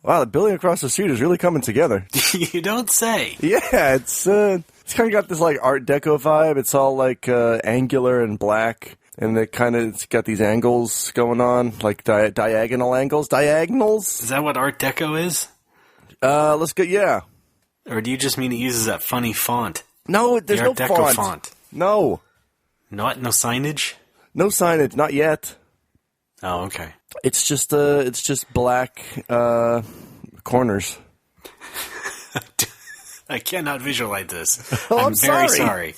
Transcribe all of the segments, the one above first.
Wow, the building across the street is really coming together. You don't say. Yeah, it's kind of got this like Art Deco vibe. It's all like angular and black, and it's got these angles going on, like diagonal angles. Diagonals. Is that what Art Deco is? Let's go. Yeah. Or do you just mean it uses that funny font? No, there's no Art Deco font. No. No signage? No signage, not yet. Oh, okay. It's just black corners. I cannot visualize this. Oh, I'm very sorry.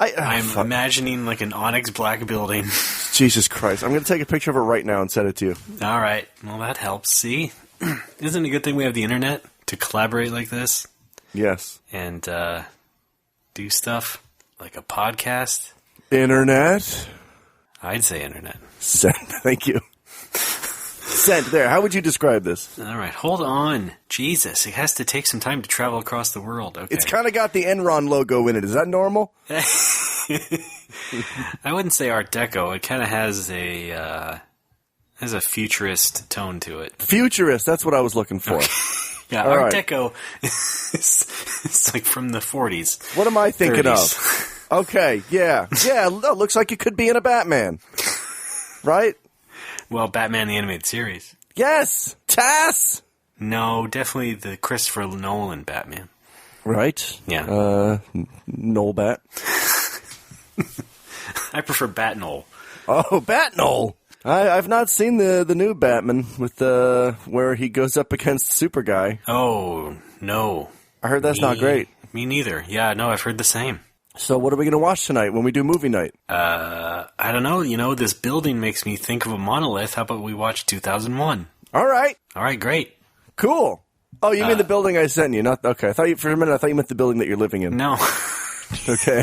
I'm imagining like an onyx black building. Jesus Christ. I'm going to take a picture of it right now and send it to you. All right. Well, that helps. See? Isn't it a good thing we have the internet to collaborate like this? Yes. And do stuff like a podcast? Internet? I'd say internet. Send. Thank you. Send. There. How would you describe this? All right. Hold on. Jesus. It has to take some time to travel across the world. Okay. It's kind of got the Enron logo in it. Is that normal? I wouldn't say Art Deco. It kind of has a futurist tone to it. Futurist. That's what I was looking for. Okay. Yeah, All Art right. Deco is like from the 40s. What am I thinking 30s. of? Okay, yeah. Yeah, looks like it could be in a Batman. Right? Well, Batman the Animated Series. Yes! Tass! No, definitely the Christopher Nolan Batman. Right? Yeah. Noel Bat. I prefer Bat-Noel. Oh, Bat-Noel! I've not seen the new Batman with where he goes up against Super Guy. Oh, no. I heard that's not great. Me neither. Yeah, no, I've heard the same. So what are we going to watch tonight when we do movie night? I don't know. You know, this building makes me think of a monolith. How about we watch 2001? All right. All right, great. Cool. Oh, you mean the building I sent you? Not okay. For a minute, I thought you meant the building that you're living in. No. Okay.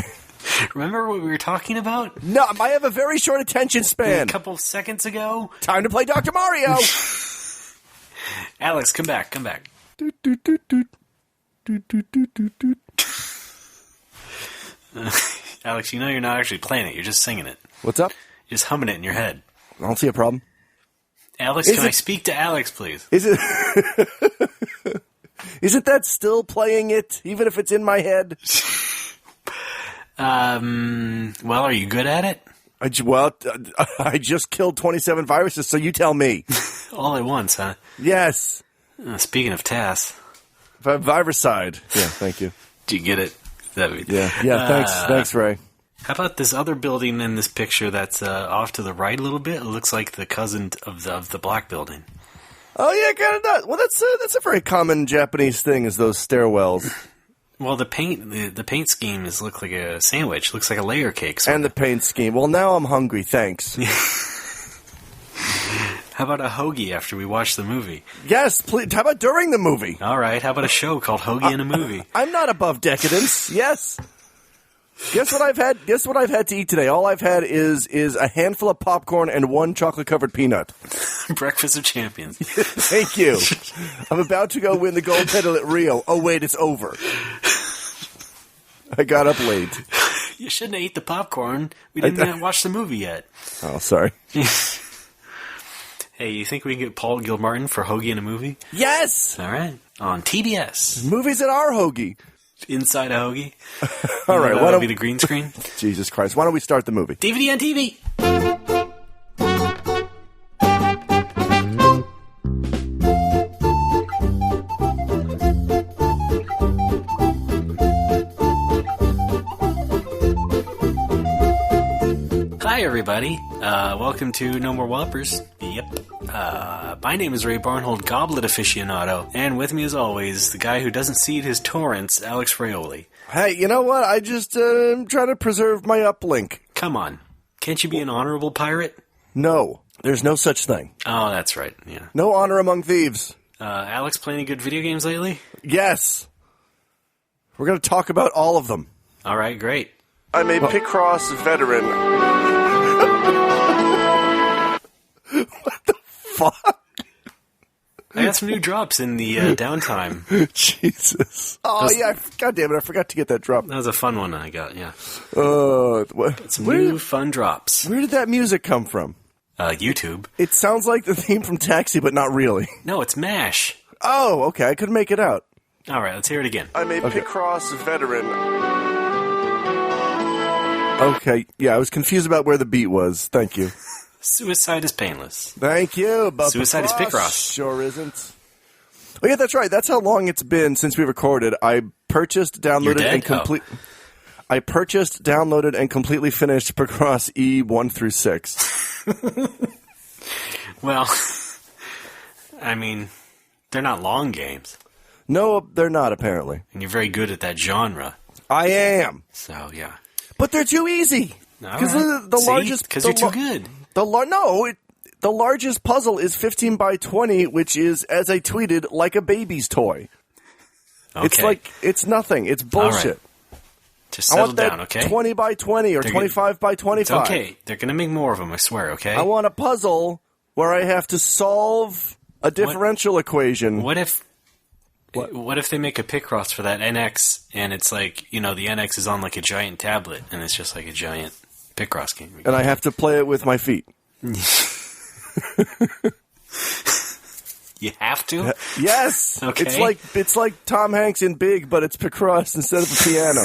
Remember what we were talking about? No, I have a very short attention span. A couple seconds ago? Time to play Dr. Mario! Alex, come back. Alex, you know you're not actually playing it. You're just singing it. What's up? You're just humming it in your head. I don't see a problem. Alex, can I speak to Alex, please? Is it... Isn't that still playing it, even if it's in my head? Well, are you good at it? I just killed 27 viruses, so you tell me. All at once, huh? Yes. Speaking of TAS. Viruside. Yeah, thank you. Do you get it? Thanks, Ray. How about this other building in this picture that's off to the right a little bit? It looks like the cousin of the black building. Oh, yeah, kind of does. Well, that's a very common Japanese thing, is those stairwells. Well, the paint scheme looks like a sandwich. Looks like a layer cake. And the paint scheme. Well, now I'm hungry, thanks. How about a hoagie after we watch the movie? Yes, please. How about during the movie? All right. How about a show called Hoagie in a Movie? I'm not above decadence. Yes. Guess what I've had? Guess what I've had to eat today? All I've had is a handful of popcorn and one chocolate-covered peanut. Breakfast of champions. Thank you. I'm about to go win the gold medal at Rio. Oh, wait, it's over. I got up late. You shouldn't have ate the popcorn. We didn't even watch the movie yet. Oh, sorry. Hey, you think we can get Paul Gilmartin for Hoagie in a Movie? Yes! All right. On TBS. Movies that are Hoagie. Inside a Hoagie. All right. That'll be the green screen. Jesus Christ. Why don't we start the movie? DVD on TV. Hi, everybody. Welcome to No More Whoppers. Yep. My name is Ray Barnhold, Goblet Aficionado, and with me as always, the guy who doesn't seed his torrents, Alex Fraioli. Hey, you know what? I just try to preserve my uplink. Come on. Can't you be an honorable pirate? No. There's no such thing. Oh, that's right. Yeah. No honor among thieves. Alex, playing any good video games lately? Yes. We're going to talk about all of them. All right, great. I'm a Picross veteran. What the fuck? I got some new drops in the downtime. Jesus. Oh, yeah. God damn it. I forgot to get that drop. That was a fun one I got, yeah. Some Where new fun drops. Where did that music come from? YouTube. It sounds like the theme from Taxi, but not really. No, it's MASH. Oh, okay. I couldn't make it out. All right, let's hear it again. I'm a Picross veteran. Okay, yeah, I was confused about where the beat was. Thank you. Suicide is painless. Thank you. But Suicide is Picross. Sure isn't. Oh, yeah, that's right. That's how long it's been since we recorded. I purchased, downloaded, and I purchased, downloaded, and completely finished Picross E1 through 6. Well, I mean, they're not long games. No, they're not, apparently. And you're very good at that genre. I am. So, yeah. But they're too easy. Because the largest... Because you're too good. The largest puzzle is 15 by 20, which is, as I tweeted, like a baby's toy. Okay. It's nothing. It's bullshit. Right. Just settle down, okay? 20 by 20 or 25 by 25. It's okay. They're going to make more of them, I swear, okay? I want a puzzle where I have to solve a differential equation. What if they make a Picross for that NX and it's like, the NX is on like a giant tablet and it's just like a giant Picross game? And I have to play it with my feet. You have to? Yes. Okay. It's like Tom Hanks in Big, but it's Picross instead of a piano.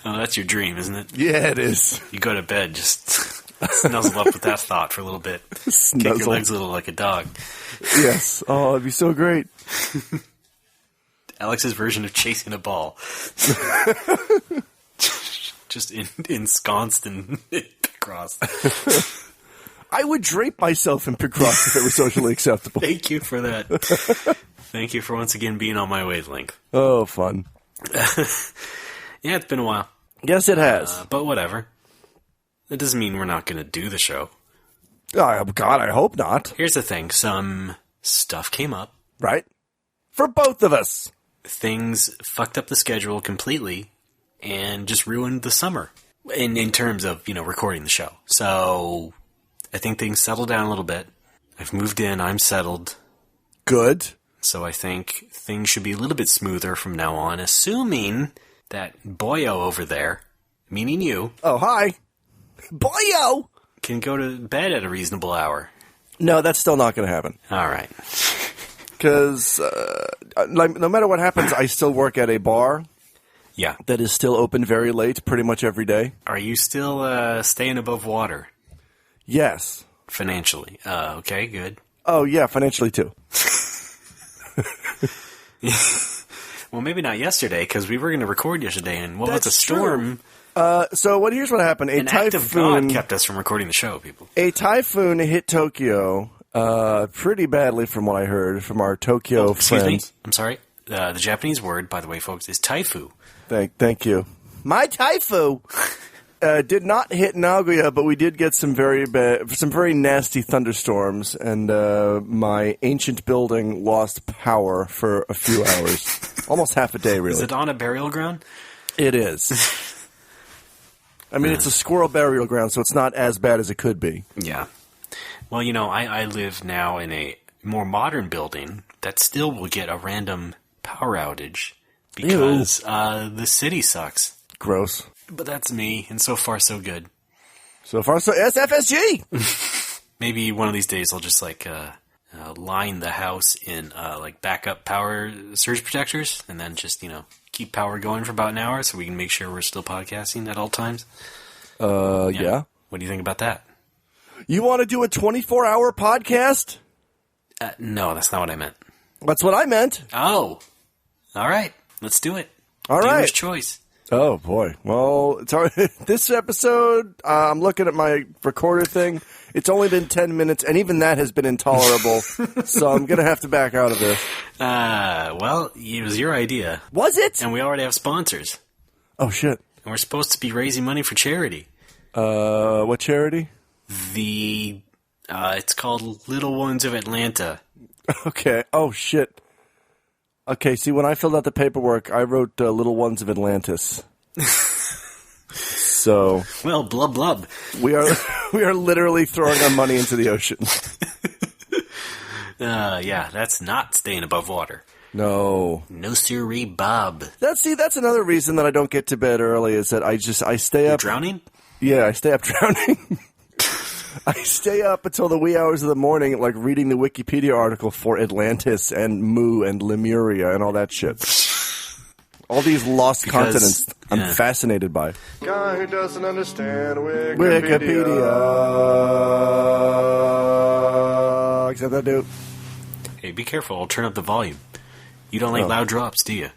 Oh, that's your dream, isn't it? Yeah, it is. You go to bed, just snuzzle up with that thought for a little bit. Kick your legs a little like a dog. Yes. Oh, it'd be so great. Alex's version of chasing a ball. Just ensconced in Picross. I would drape myself in Picross if it was socially acceptable. Thank you for that. Thank you for once again being on my wavelength. Oh, fun. Yeah, it's been a while. Yes, it has. But whatever. That doesn't mean we're not going to do the show. Oh, God, I hope not. Here's the thing. Some stuff came up. Right? For both of us. Things fucked up the schedule completely and just ruined the summer in terms of, recording the show. So I think things settled down a little bit. I've moved in. I'm settled. Good. So I think things should be a little bit smoother from now on, assuming that Boyo over there, meaning you... Oh, hi. Boyo! ...can go to bed at a reasonable hour. No, that's still not going to happen. All right. Because no matter what happens, I still work at a bar. Yeah. That is still open very late, pretty much every day. Are you still staying above water? Yes. Financially. Okay, good. Oh, yeah, financially too. Well, maybe not yesterday, because we were going to record yesterday, and with a storm... Here's what happened. An act of God kept us from recording the show, people. A typhoon hit Tokyo pretty badly from what I heard from our Tokyo excuse friends. Me? I'm sorry. The Japanese word, by the way, folks, is taifu. Thank you. My taifu did not hit Nagoya, but we did get some very nasty thunderstorms, and my ancient building lost power for a few hours. Almost half a day, really. Is it on a burial ground? It is. I mean, it's a squirrel burial ground, so it's not as bad as it could be. Yeah. Well, I live now in a more modern building that still will get a random power outage because the city sucks. Gross. But that's me, and so far so good. So far so SFSG! Maybe one of these days I'll just line the house in backup power surge protectors, and then just keep power going for about an hour so we can make sure we're still podcasting at all times. Yeah. What do you think about that? You want to do a 24-hour podcast? No, that's not what I meant. That's what I meant. Oh. All right. Let's do it. All right. Dealer's choice. Oh, boy. Well, this episode, I'm looking at my recorder thing. It's only been 10 minutes, and even that has been intolerable. So I'm going to have to back out of this. Well, it was your idea. Was it? And we already have sponsors. Oh, shit. And we're supposed to be raising money for charity. What charity? It's called Little Ones of Atlanta. Okay. Oh, shit. Okay, see, when I filled out the paperwork, I wrote Little Ones of Atlantis. So... Well, blub blub. We are literally throwing our money into the ocean. Yeah, that's not staying above water. No. No siree, Bob. That's another reason that I don't get to bed early is that I stay up... You're drowning? Yeah, I stay up drowning. I stay up until the wee hours of the morning, like reading the Wikipedia article for Atlantis and Mu and Lemuria and all that shit. All these lost continents I'm fascinated by. Guy who doesn't understand Wikipedia. Except that dude. Hey, be careful. I'll turn up the volume. You don't like loud drops, do you?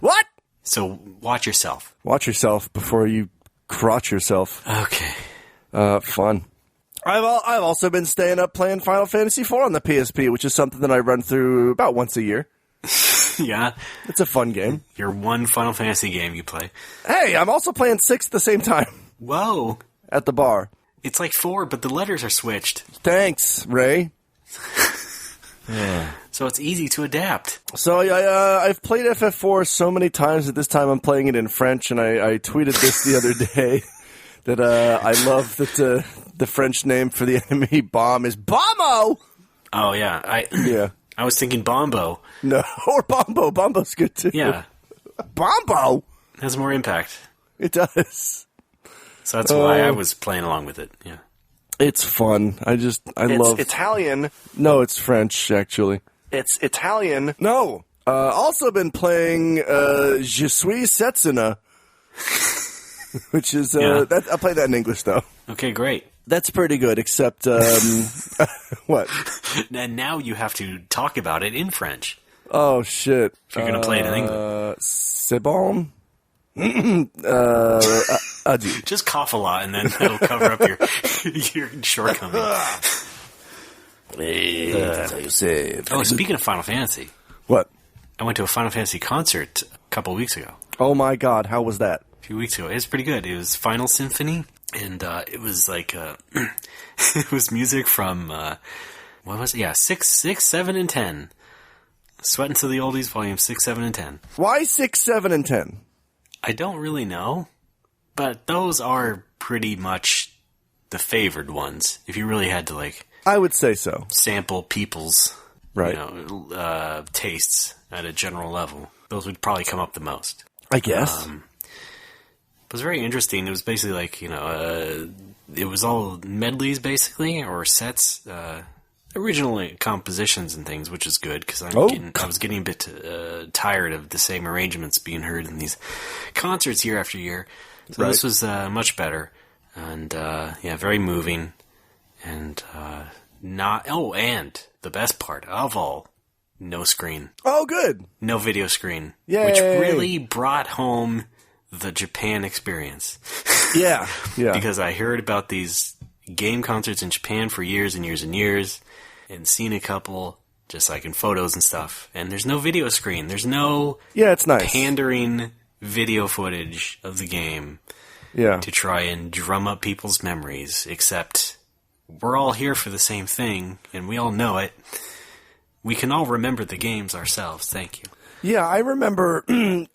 What? So watch yourself. Watch yourself before you crotch yourself. Okay. Fun. I've also been staying up playing Final Fantasy IV on the PSP, which is something that I run through about once a year. Yeah. It's a fun game. Your one Final Fantasy game you play. Hey, I'm also playing 6 at the same time. Whoa. At the bar. It's like 4, but the letters are switched. Thanks, Ray. Yeah. So it's easy to adapt. So I've played FF4 so many times that this time I'm playing it in French, and I tweeted this the other day that I love that the French name for the enemy bomb is Bombo! Oh, yeah. I was thinking Bombo. No, or Bombo. Bombo's good, too. Yeah. Bombo! Has more impact. It does. So that's why I was playing along with it, yeah. It's fun. I love... It's Italian. No, it's French, actually. It's Italian. No. Also been playing Je suis Setsuna, which is... I play that in English, though. Okay, great. That's pretty good, except... what? And now you have to talk about it in French. Oh, shit. If you're going to play it in English. C'est bon? Adieu. Just cough a lot, and then that'll cover up your shortcoming. That's how you say it. Oh, speaking of Final Fantasy. What? I went to a Final Fantasy concert a couple weeks ago. Oh my god, how was that? A few weeks ago. It was pretty good. It was Final Symphony, and it was like... it was music from... what was it? Yeah, 6, 7, and 10. Sweating to the Oldies, volume 6, 7, and 10. Why 6, 7, and 10? I don't really know, but those are pretty much the favored ones. If you really had to, like... I would say so. Sample people's right. Tastes at a general level. Those would probably come up the most. I guess. It was very interesting. It was basically like, it was all medleys, basically, or sets, original compositions and things, which is good, because I was getting a bit tired of the same arrangements being heard in these concerts year after year. So This was much better, and very moving, and and the best part of all, no screen. Oh, good. No video screen. Yay. Which really brought home the Japan experience. Yeah. Because I heard about these game concerts in Japan for years and years and years, and seen a couple just like in photos and stuff. And there's no video screen. There's no it's nice. Pandering video footage of the game to try and drum up people's memories, except we're all here for the same thing, and we all know it. We can all remember the games ourselves. Thank you. Yeah, I remember you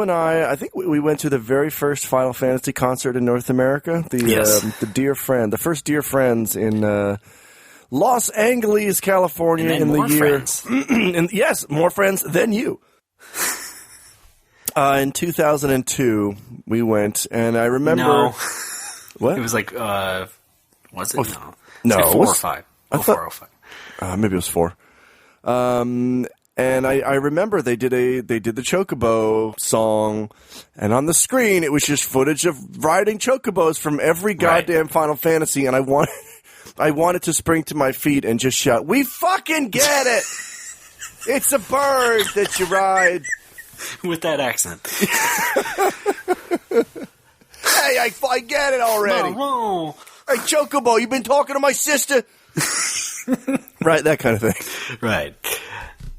and I think we went to the very first Final Fantasy concert in North America. The first Dear Friends in Los Angeles, California in the year. Yes, more friends than you. In 2002, we went, and I remember... No. What? It was like, was it? No. No. It was like 4 or 5. I thought, 05. Maybe it was 4. And I remember they did the Chocobo song, and on the screen it was just footage of riding Chocobos from every goddamn Final Fantasy, and I wanted to spring to my feet and just shout, "We fucking get it! It's a bird that you ride!" With that accent. Hey, I get it already! Hey, Chocobo, you've been talking to my sister? Right, that kind of thing. Right.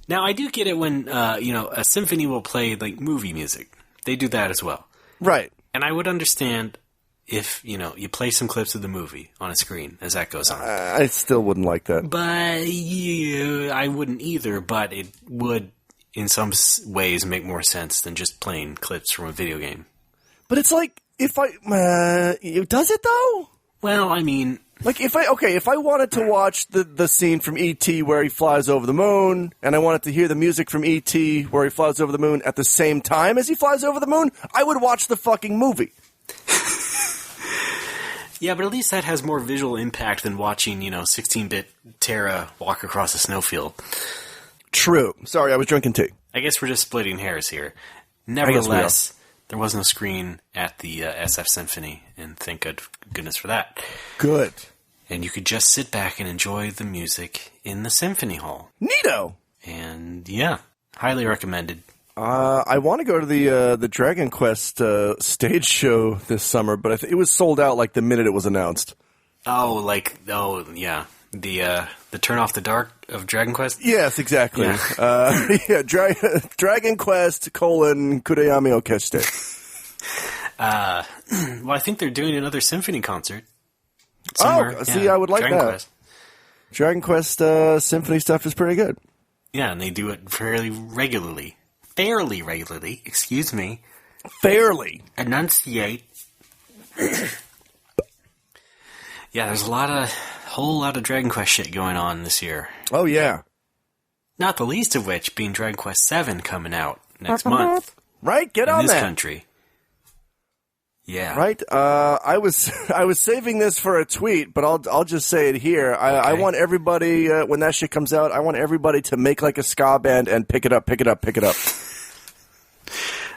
Now, I do get it when, a symphony will play, like, movie music. They do that as well. Right. And I would understand if, you play some clips of the movie on a screen as that goes on. I still wouldn't like that. But, I wouldn't either, but it would, in some ways, make more sense than just playing clips from a video game. But it's like, does it, though? Well, I mean... Like, if I wanted to watch the scene from E.T. where he flies over the moon, and I wanted to hear the music from E.T. where he flies over the moon at the same time as he flies over the moon, I would watch the fucking movie. Yeah, but at least that has more visual impact than watching, 16-bit Terra walk across a snowfield. True. Sorry, I was drinking tea. I guess we're just splitting hairs here. Nevertheless, there was no screen at the SF Symphony, and thank goodness for that. Good. And you could just sit back and enjoy the music in the Symphony Hall. Neato! And yeah, highly recommended. I want to go to the Dragon Quest stage show this summer, but it was sold out like the minute it was announced. Yeah. The Turn Off the Dark of Dragon Quest? Yes, exactly. Yeah. Dragon Quest, Kurayami Okeshite. Well, I think they're doing another symphony concert somewhere. Oh, see, I would like Dragon that. Quest. Dragon Quest symphony stuff is pretty good. Yeah, and they do it fairly regularly, excuse me. Fairly. Enunciate. Yeah, there's a whole lot of Dragon Quest shit going on this year. Oh, yeah. Not the least of which being Dragon Quest VII coming out next month. Right? Get on that. In this country. Yeah. Right? I was saving this for a tweet, but I'll just say it here. I want everybody, when that shit comes out, I want everybody to make like a ska band and pick it up.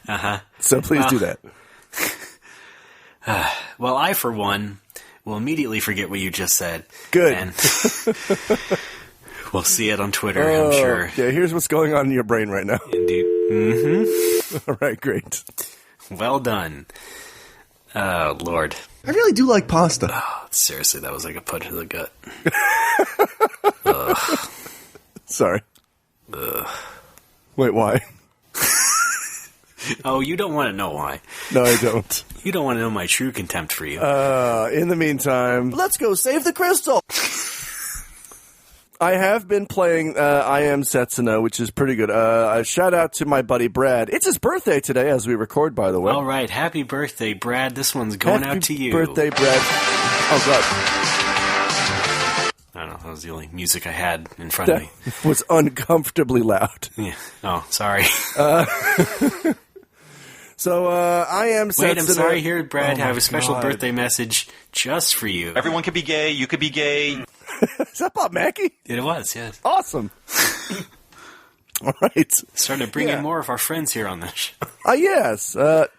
Uh-huh. So please do that. Well, I, for one, will immediately forget what you just said. Good. And we'll see it on Twitter, I'm sure. Yeah, here's what's going on in your brain right now. Indeed. Mm-hmm. All right, great. Well done. Oh, Lord. I really do like pasta. Oh, seriously, that was like a punch in the gut. Sorry. Wait, why? Oh, you don't want to know why. No, I don't. You don't want to know my true contempt for you. In the meantime, let's go save the crystal! I have been playing I Am Setsuna, which is pretty good. A shout out to my buddy Brad. It's his birthday today as we record, by the way. All right. Happy birthday, Brad. This one's going out to you. Happy birthday, Brad. Oh, God. I don't know. That was the only music I had in front of me. That was uncomfortably loud. Yeah. Oh, sorry. So, I Am Setsuna. Wait, I'm sorry here, Brad. Have a special birthday message just for you. Everyone can be gay. You could be gay. Is that Bob Mackey? It was, yes. Awesome. All right. Starting to bring in more of our friends here on this show. Yes.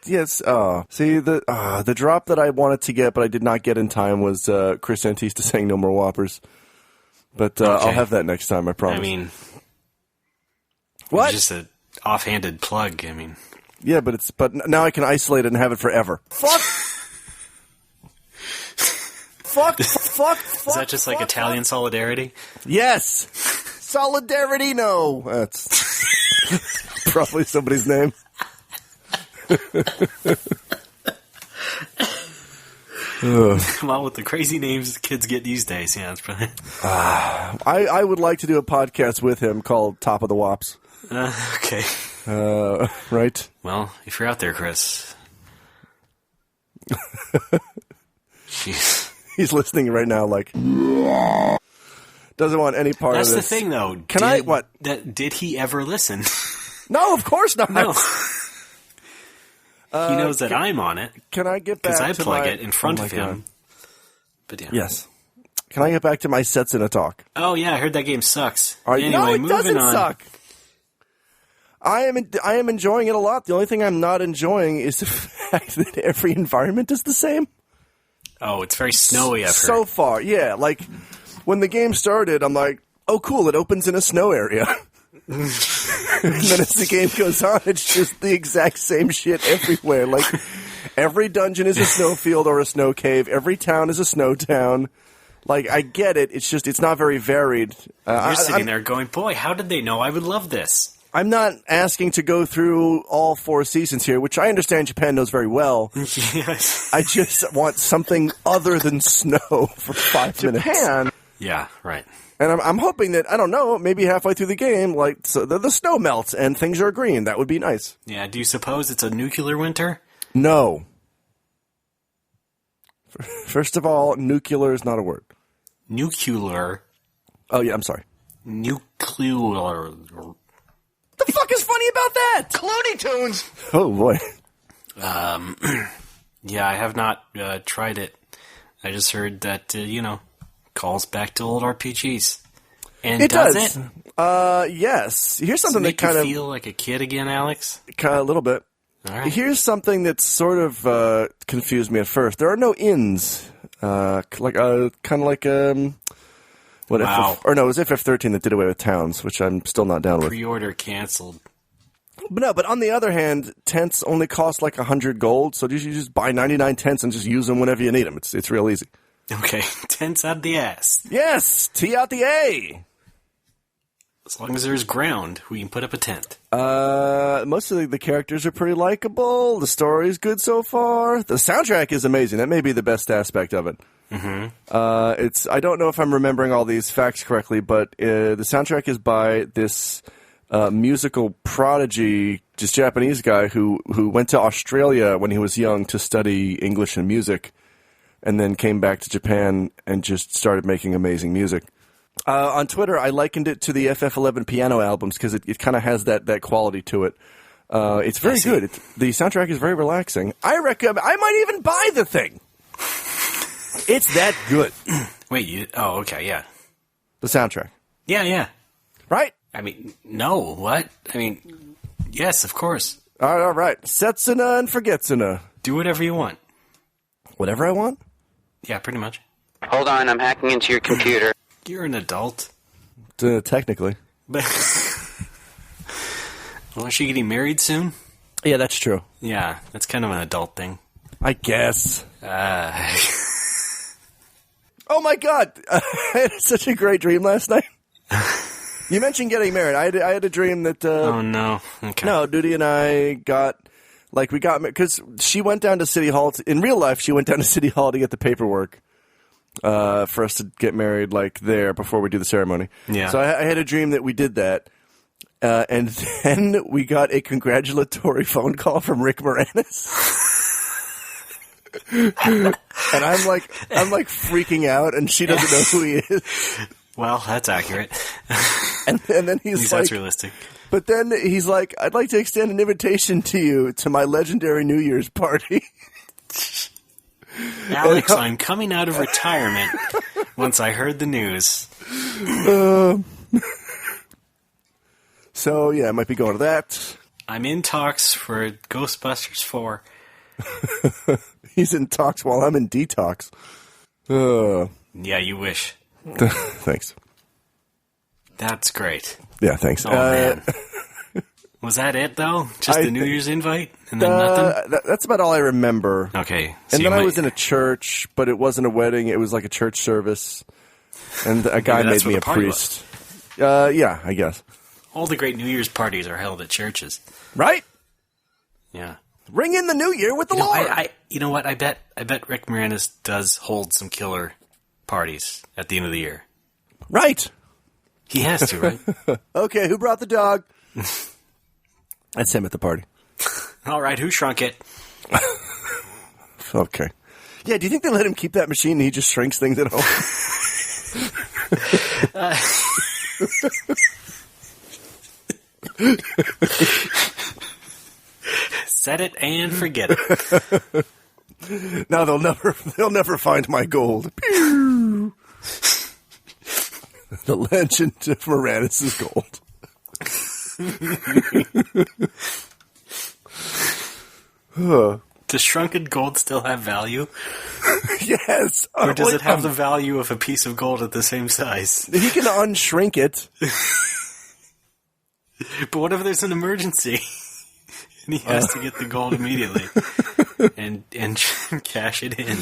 Yes. See, the drop that I wanted to get, but I did not get in time was Chris Antista saying No More Whoppers. But I'll have that next time, I promise. I mean, what? It's just an offhanded plug. I mean, yeah, but now I can isolate it and have it forever. Fuck. Fuck. Is that just like Italian solidarity? Yes. Solidaritino. That's probably somebody's name. Well, with the crazy names kids get these days, yeah, that's probably... I would like to do a podcast with him called Top of the Wops. Okay. Right? Well, if you're out there, Chris... Jeez. He's listening right now like... Doesn't want any part of this. That's the thing, though. What? Did he ever listen? No, of course not. No. He knows that I'm on it. Can I get back to because I plug it in front of him. God. But yeah. Yes. Can I get back to my Setsuna talk? Oh, yeah, I heard that game sucks. Anyway, no, it doesn't on. suck. I am enjoying it a lot. The only thing I'm not enjoying is the fact that every environment is the same. Oh, it's very snowy, I've heard. So far, yeah. Like, when the game started, I'm like, oh, cool, it opens in a snow area. And then as the game goes on, it's just the exact same shit everywhere. Like, every dungeon is a snowfield or a snow cave. Every town is a snow town. Like, I get it. It's just, it's not very varied. You're sitting there going, boy, how did they know I would love this? I'm not asking to go through all 4 seasons here, which I understand Japan knows very well. Yes. I just want something other than snow for 5 minutes. Japan. Yeah, right. And I'm hoping that, I don't know, maybe halfway through the game, like, so the snow melts and things are green. That would be nice. Yeah, do you suppose it's a nuclear winter? No. First of all, nuclear is not a word. Nuclear. Oh, yeah, I'm sorry. Nuclear. The fuck is funny about that? Clooney Tunes! Oh, boy. Yeah, I have not tried it. I just heard that, calls back to old RPGs. And It does does. it? Yes. Here's Does it something that make you kind of feel like a kid again, Alex? a little bit. All right. Here's something that sort of confused me at first. There are no inns. Kind of like what? Wow. Or no, it was FF13 that did away with towns, which I'm still not down with. Pre-order canceled. But on the other hand, tents only cost like 100 gold, so you just buy 99 tents and just use them whenever you need them. It's real easy. Okay, tents out the ass. Yes, T out the A. As long as there's ground, we can put up a tent. Most of the characters are pretty likable. The story's good so far. The soundtrack is amazing. That may be the best aspect of it. Mm-hmm. I don't know if I'm remembering all these facts correctly, but the soundtrack is by this musical prodigy, just Japanese guy who went to Australia when he was young to study English and music, and then came back to Japan and just started making amazing music. On Twitter, I likened it to the FF11 piano albums because it kind of has that quality to it. It's very good. The soundtrack is very relaxing. I might even buy the thing. It's that good. Wait, okay, yeah. The soundtrack. Yeah. Right? I mean, no, what? I mean, yes, of course. All right. Setsuna and Forgetsuna. Do whatever you want. Whatever I want? Yeah, pretty much. Hold on, I'm hacking into your computer. You're an adult. Technically. But well, is she getting married soon? Yeah, that's true. Yeah, that's kind of an adult thing. I guess. Oh my god! I had such a great dream last night. You mentioned getting married. I had a dream that... oh, no. Okay. No, Duty and I we got married, because she went down to City Hall. In real life, she went down to City Hall to get the paperwork for us to get married, there, before we do the ceremony. Yeah. So I had a dream that we did that, and then we got a congratulatory phone call from Rick Moranis. And I'm like freaking out, and she doesn't know who he is. Well, that's accurate. And then he's like, that's realistic. But then he's like, I'd like to extend an invitation to you to my legendary New Year's party. Alex, I'm coming out of retirement once I heard the news. So, yeah, I might be going to that. I'm in talks for Ghostbusters 4. He's in talks while I'm in detox. Yeah, you wish. Thanks. That's great. Yeah, thanks. Oh, man. Was that it, though? Just the New Year's invite? And then nothing? That's about all I remember. Okay. So And then I was in a church, but it wasn't a wedding. It was like a church service. And a guy made me a priest. Yeah, I guess. All the great New Year's parties are held at churches. Right? Yeah. Ring in the new year with the Lord. You know what? I bet Rick Moranis does hold some killer parties at the end of the year. Right. He has to, right? Okay, who brought the dog? That's him at the party. All right, who shrunk it? Okay. Yeah, do you think they let him keep that machine and he just shrinks things at home? Set it and forget it. Now they'll never find my gold. The legend of Moranis' gold. Does shrunken gold still have value? Yes. Or does it have the value of a piece of gold at the same size? He can unshrink it. But what if there's an emergency? And he has to get the gold immediately and cash it in.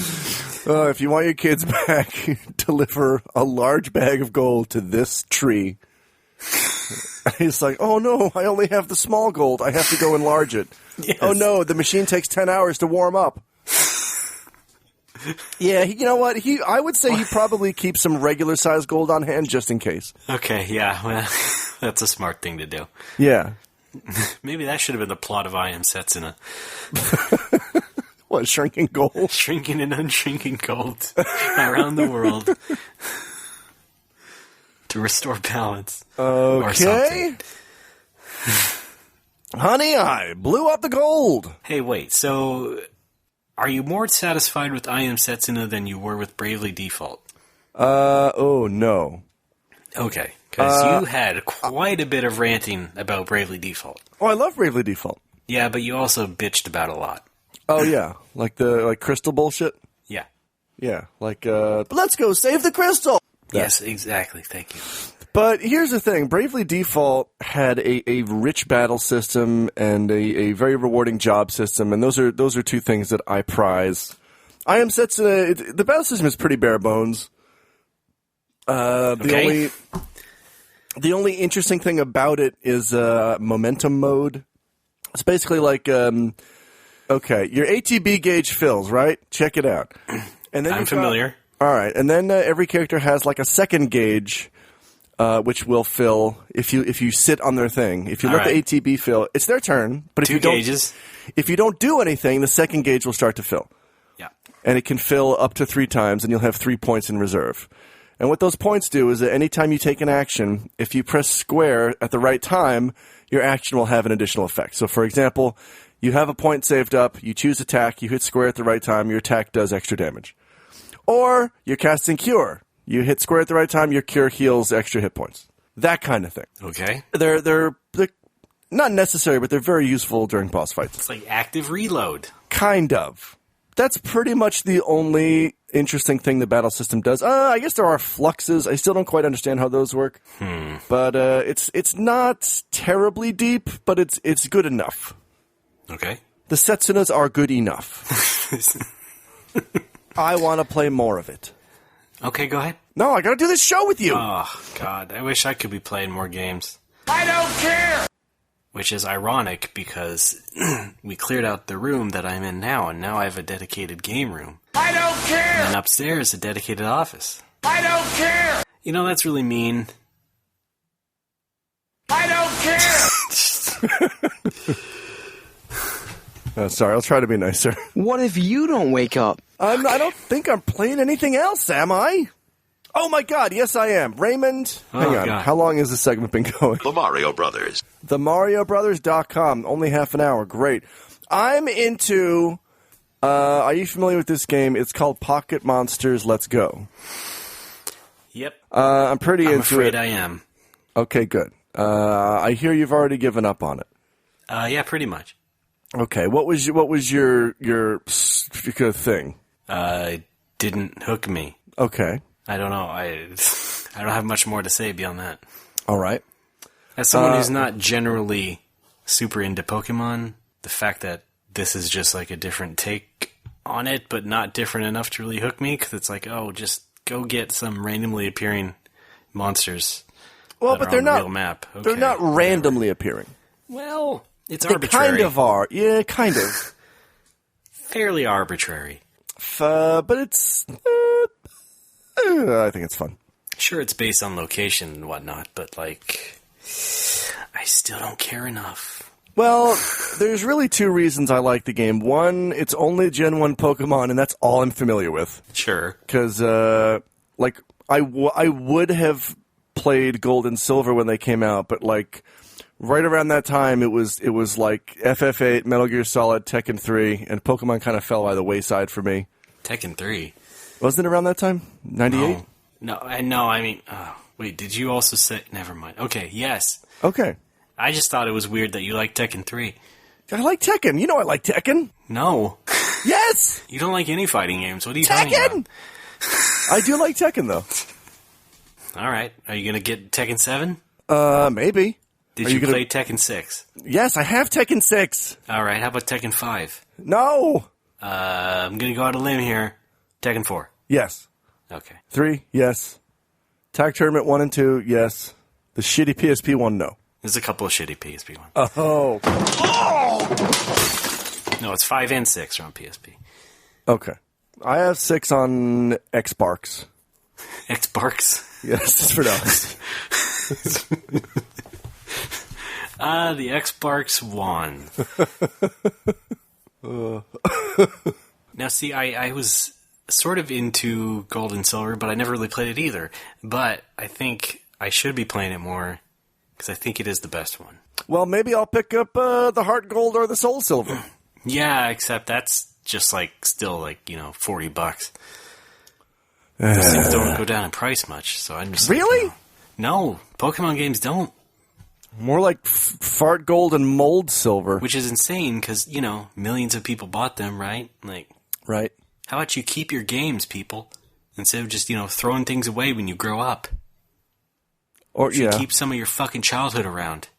If you want your kids back, deliver a large bag of gold to this tree. He's like, oh no, I only have the small gold. I have to go enlarge it. Yes. Oh no, the machine takes 10 hours to warm up. Yeah, you know what? I would say he probably keeps some regular size gold on hand just in case. Okay, yeah, well, that's a smart thing to do. Yeah. Maybe that should have been the plot of I Am Setsuna. What, shrinking gold? Shrinking and unshrinking gold around the world to restore balance. Okay. Honey, I blew up the gold. Hey, wait, so Are you more satisfied with I Am Setsuna than you were with Bravely Default? No. Okay, because you had quite a bit of ranting about Bravely Default. Oh, I love Bravely Default. Yeah, but you also bitched about it a lot. Oh, yeah. Like crystal bullshit? Yeah. Yeah. Let's go save the crystal! Yes, exactly. Thank you. But here's the thing. Bravely Default had a rich battle system and a very rewarding job system, and those are two things that I prize. I Am Setsuna, the battle system is pretty bare bones. The only interesting thing about it is momentum mode. It's basically like, your ATB gauge fills, right? Check it out. And then I'm familiar. All right, and then every character has like a second gauge, which will fill if you sit on their thing. If you let the ATB fill, it's their turn. But Two gauges. If you don't do anything, the second gauge will start to fill. Yeah. And it can fill up to 3 times, and you'll have 3 points in reserve. And what those points do is that anytime you take an action, if you press square at the right time, your action will have an additional effect. So, for example, you have a point saved up, you choose attack, you hit square at the right time, your attack does extra damage. Or you're casting Cure. You hit square at the right time, your Cure heals extra hit points. That kind of thing. Okay. They're not necessary, but they're very useful during boss fights. It's like active reload. Kind of. That's pretty much the only interesting thing the battle system does. I guess there are fluxes. I still don't quite understand how those work. But it's not terribly deep, but it's good enough. Okay. The Setsunas are good enough. I want to play more of it. Okay, go ahead. No, I got to do this show with you. Oh, God. I wish I could be playing more games. I don't care! Which is ironic because we cleared out the room that I'm in now, and now I have a dedicated game room. I don't care! And upstairs, a dedicated office. I don't care! You know, that's really mean. I don't care! Sorry, I'll try to be nicer. What if you don't wake up? I don't think I'm playing anything else, am I? Oh my God, yes I am. Raymond, hang on. God. How long has this segment been going? The Mario Brothers. TheMarioBrothers.com. Only half an hour. Great. I'm into... are you familiar with this game? It's called Pocket Monsters Let's Go. Yep. I'm pretty into it. I'm afraid I am. Okay, good. I hear you've already given up on it. Yeah, pretty much. Okay, what was your thing? Didn't hook me. Okay. I don't know. I don't have much more to say beyond that. All right. As someone who's not generally super into Pokemon, the fact that this is just like a different take on it, but not different enough to really hook me, because it's like, oh, just go get some randomly appearing monsters. Well, but they're on the not. real map. Okay, they're not randomly appearing. Well, it's They arbitrary. kind of are. Yeah, kind of. Fairly arbitrary. But it's. I think it's fun. Sure, it's based on location and whatnot, but like, I still don't care enough. Well, there's really 2 reasons I like the game. One, it's only Gen 1 Pokemon, and that's all I'm familiar with. Sure. Because, I would have played Gold and Silver when they came out, but, right around that time, it was like FF8, Metal Gear Solid, Tekken 3, and Pokemon kind of fell by the wayside for me. Tekken 3. Wasn't it around that time? 98? No, I mean, wait, did you also say, never mind. Okay, yes. Okay. I just thought it was weird that you like Tekken 3. I like Tekken. You know I like Tekken. No. Yes! You don't like any fighting games. What are you talking Tekken! about? I do like Tekken, though. Alright, are you going to get Tekken 7? Maybe. Did you play Tekken 6? Yes, I have Tekken 6. Alright, how about Tekken 5? No! I'm going to go out on a limb here. Tekken 4. Yes. Okay. 3, yes. Tag Tournament 1 and 2, yes. The shitty PSP one, no. There's a couple of shitty PSP ones. Oh. No, it's 5 and 6 are on PSP. Okay. I have 6 on Xbox. Xbox? Yes, it's for dogs. The Xbox One. Now, see, I was sort of into Gold and Silver, but I never really played it either. But I think I should be playing it more, because I think it is the best one. Well, maybe I'll pick up the Heart Gold or the Soul Silver. Yeah, except that's just like still like $40. Those things don't go down in price much, so I'm just Really? no, Pokemon games don't. More like fart gold and mold silver. Which is insane because millions of people bought them, right? Like, Right. how about you keep your games, people, instead of just throwing things away when you grow up? Or You should keep some of your fucking childhood around.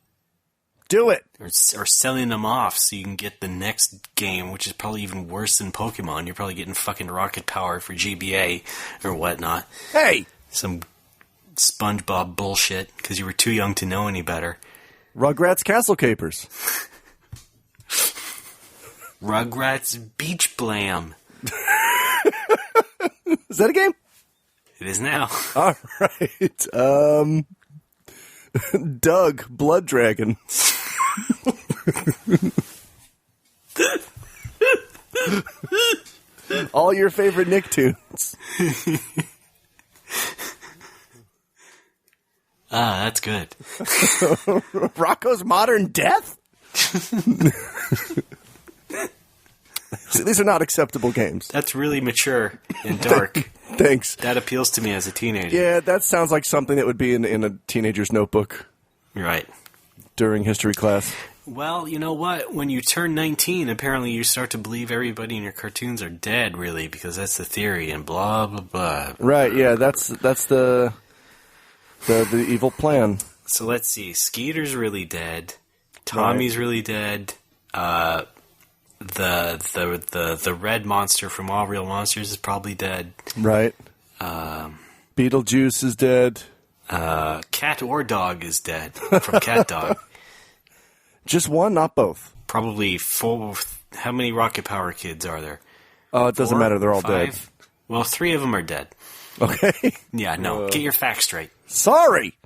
Do it. Or selling them off so you can get the next game, which is probably even worse than Pokemon. You're probably getting fucking Rocket Power for GBA or whatnot. Hey! Some SpongeBob bullshit because you were too young to know any better. Rugrats Castle Capers. Rugrats Beach Blam. Is that a game? It is now. All right. Doug, Blood Dragon. All your favorite Nicktoons. Ah, that's good. Rocco's Modern Death? These are not acceptable games. That's really mature and dark. Thanks. That appeals to me as a teenager. Yeah, that sounds like something that would be in a teenager's notebook Right. during history class. Well, you know what? When you turn 19, apparently you start to believe everybody in your cartoons are dead, really, because that's the theory, and blah, blah, blah. Right, yeah, that's the evil plan. So let's see. Skeeter's really dead. Tommy's really dead. The red monster from All Real Monsters is probably dead. Right. Beetlejuice is dead. Cat or Dog is dead from Cat Dog. Just one, not both. Probably 4. How many Rocket Power kids are there? Oh, it doesn't 4? matter. They're all 5? dead. Well, 3 of them are dead. Okay. Yeah, no. Get your facts straight. Sorry.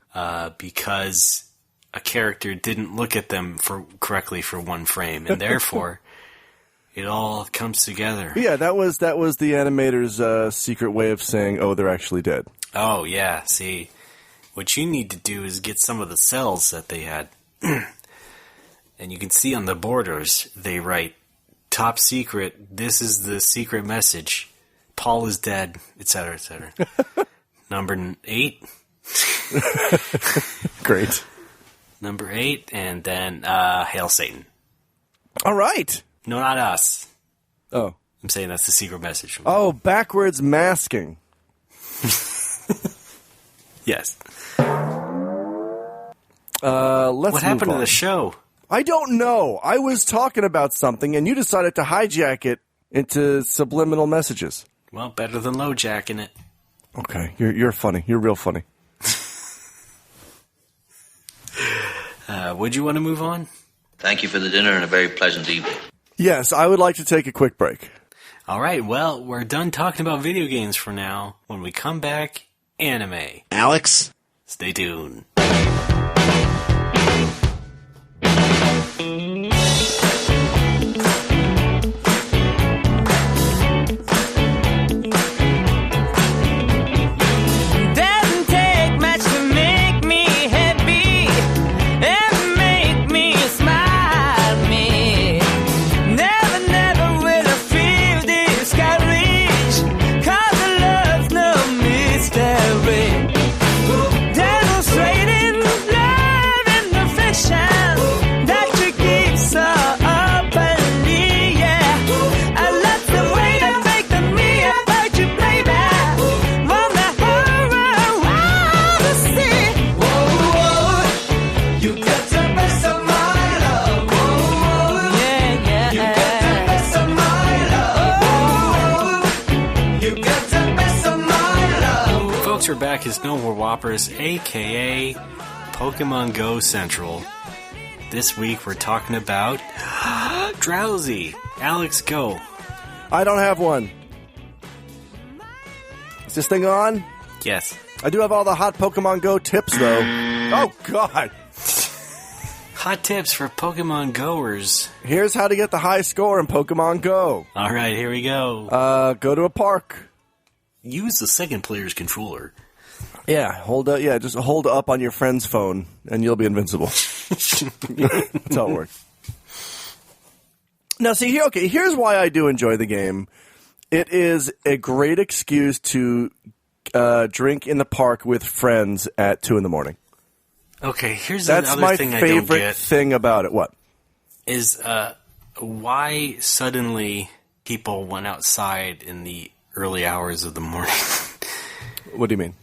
Because a character didn't look at them correctly for one frame, and therefore it all comes together. Yeah, that was the animator's secret way of saying, oh, they're actually dead. Oh, yeah. See, what you need to do is get some of the cells that they had. And you can see on the borders, they write, top secret, this is the secret message. Paul is dead, etc., etc. Number 8. Great. Number 8, and then Hail Satan. All right. No, not us. Oh. I'm saying that's the secret message. Oh, backwards masking. Yes. Let's What happened move to on. the show? I don't know. I was talking about something, and you decided to hijack it into subliminal messages. Well, better than low jacking it. Okay, you're funny. You're real funny. Would you want to move on? Thank you for the dinner and a very pleasant evening. Yes, I would like to take a quick break. All right, well, we're done talking about video games for now. When we come back, anime. Alex? Stay tuned. Doesn't take much to make me happy and make me smile. Me never will I feel discouraged, 'cause the love's no mystery. Demonstrating love and affection that you keep so openly, yeah. I love the way you make me about you, baby. From the whole world to see. Whoa, whoa, you got the best of my love. Whoa, whoa, yeah, yeah. You got the best of my love. Whoa, you got the best of my love. Folks, we're back as No More Whoppers, a.k.a. Pokemon Go Central. This week we're talking about Drowsy. Alex, go. I don't have one. Is this thing on? Yes. I do have all the hot Pokemon Go tips, though. Oh, God. Hot tips for Pokemon Goers. Here's how to get the high score in Pokemon Go. All right, here we go. Go to a park. Use the second player's controller. Yeah, just hold up on your friend's phone, and you'll be invincible. That's how it works. Now, see, here's why I do enjoy the game. It is a great excuse to drink in the park with friends at 2 in the morning. Okay, here's That's another my thing I don't favorite get. thing about it. What? Is why suddenly people went outside in the early hours of the morning. What do you mean?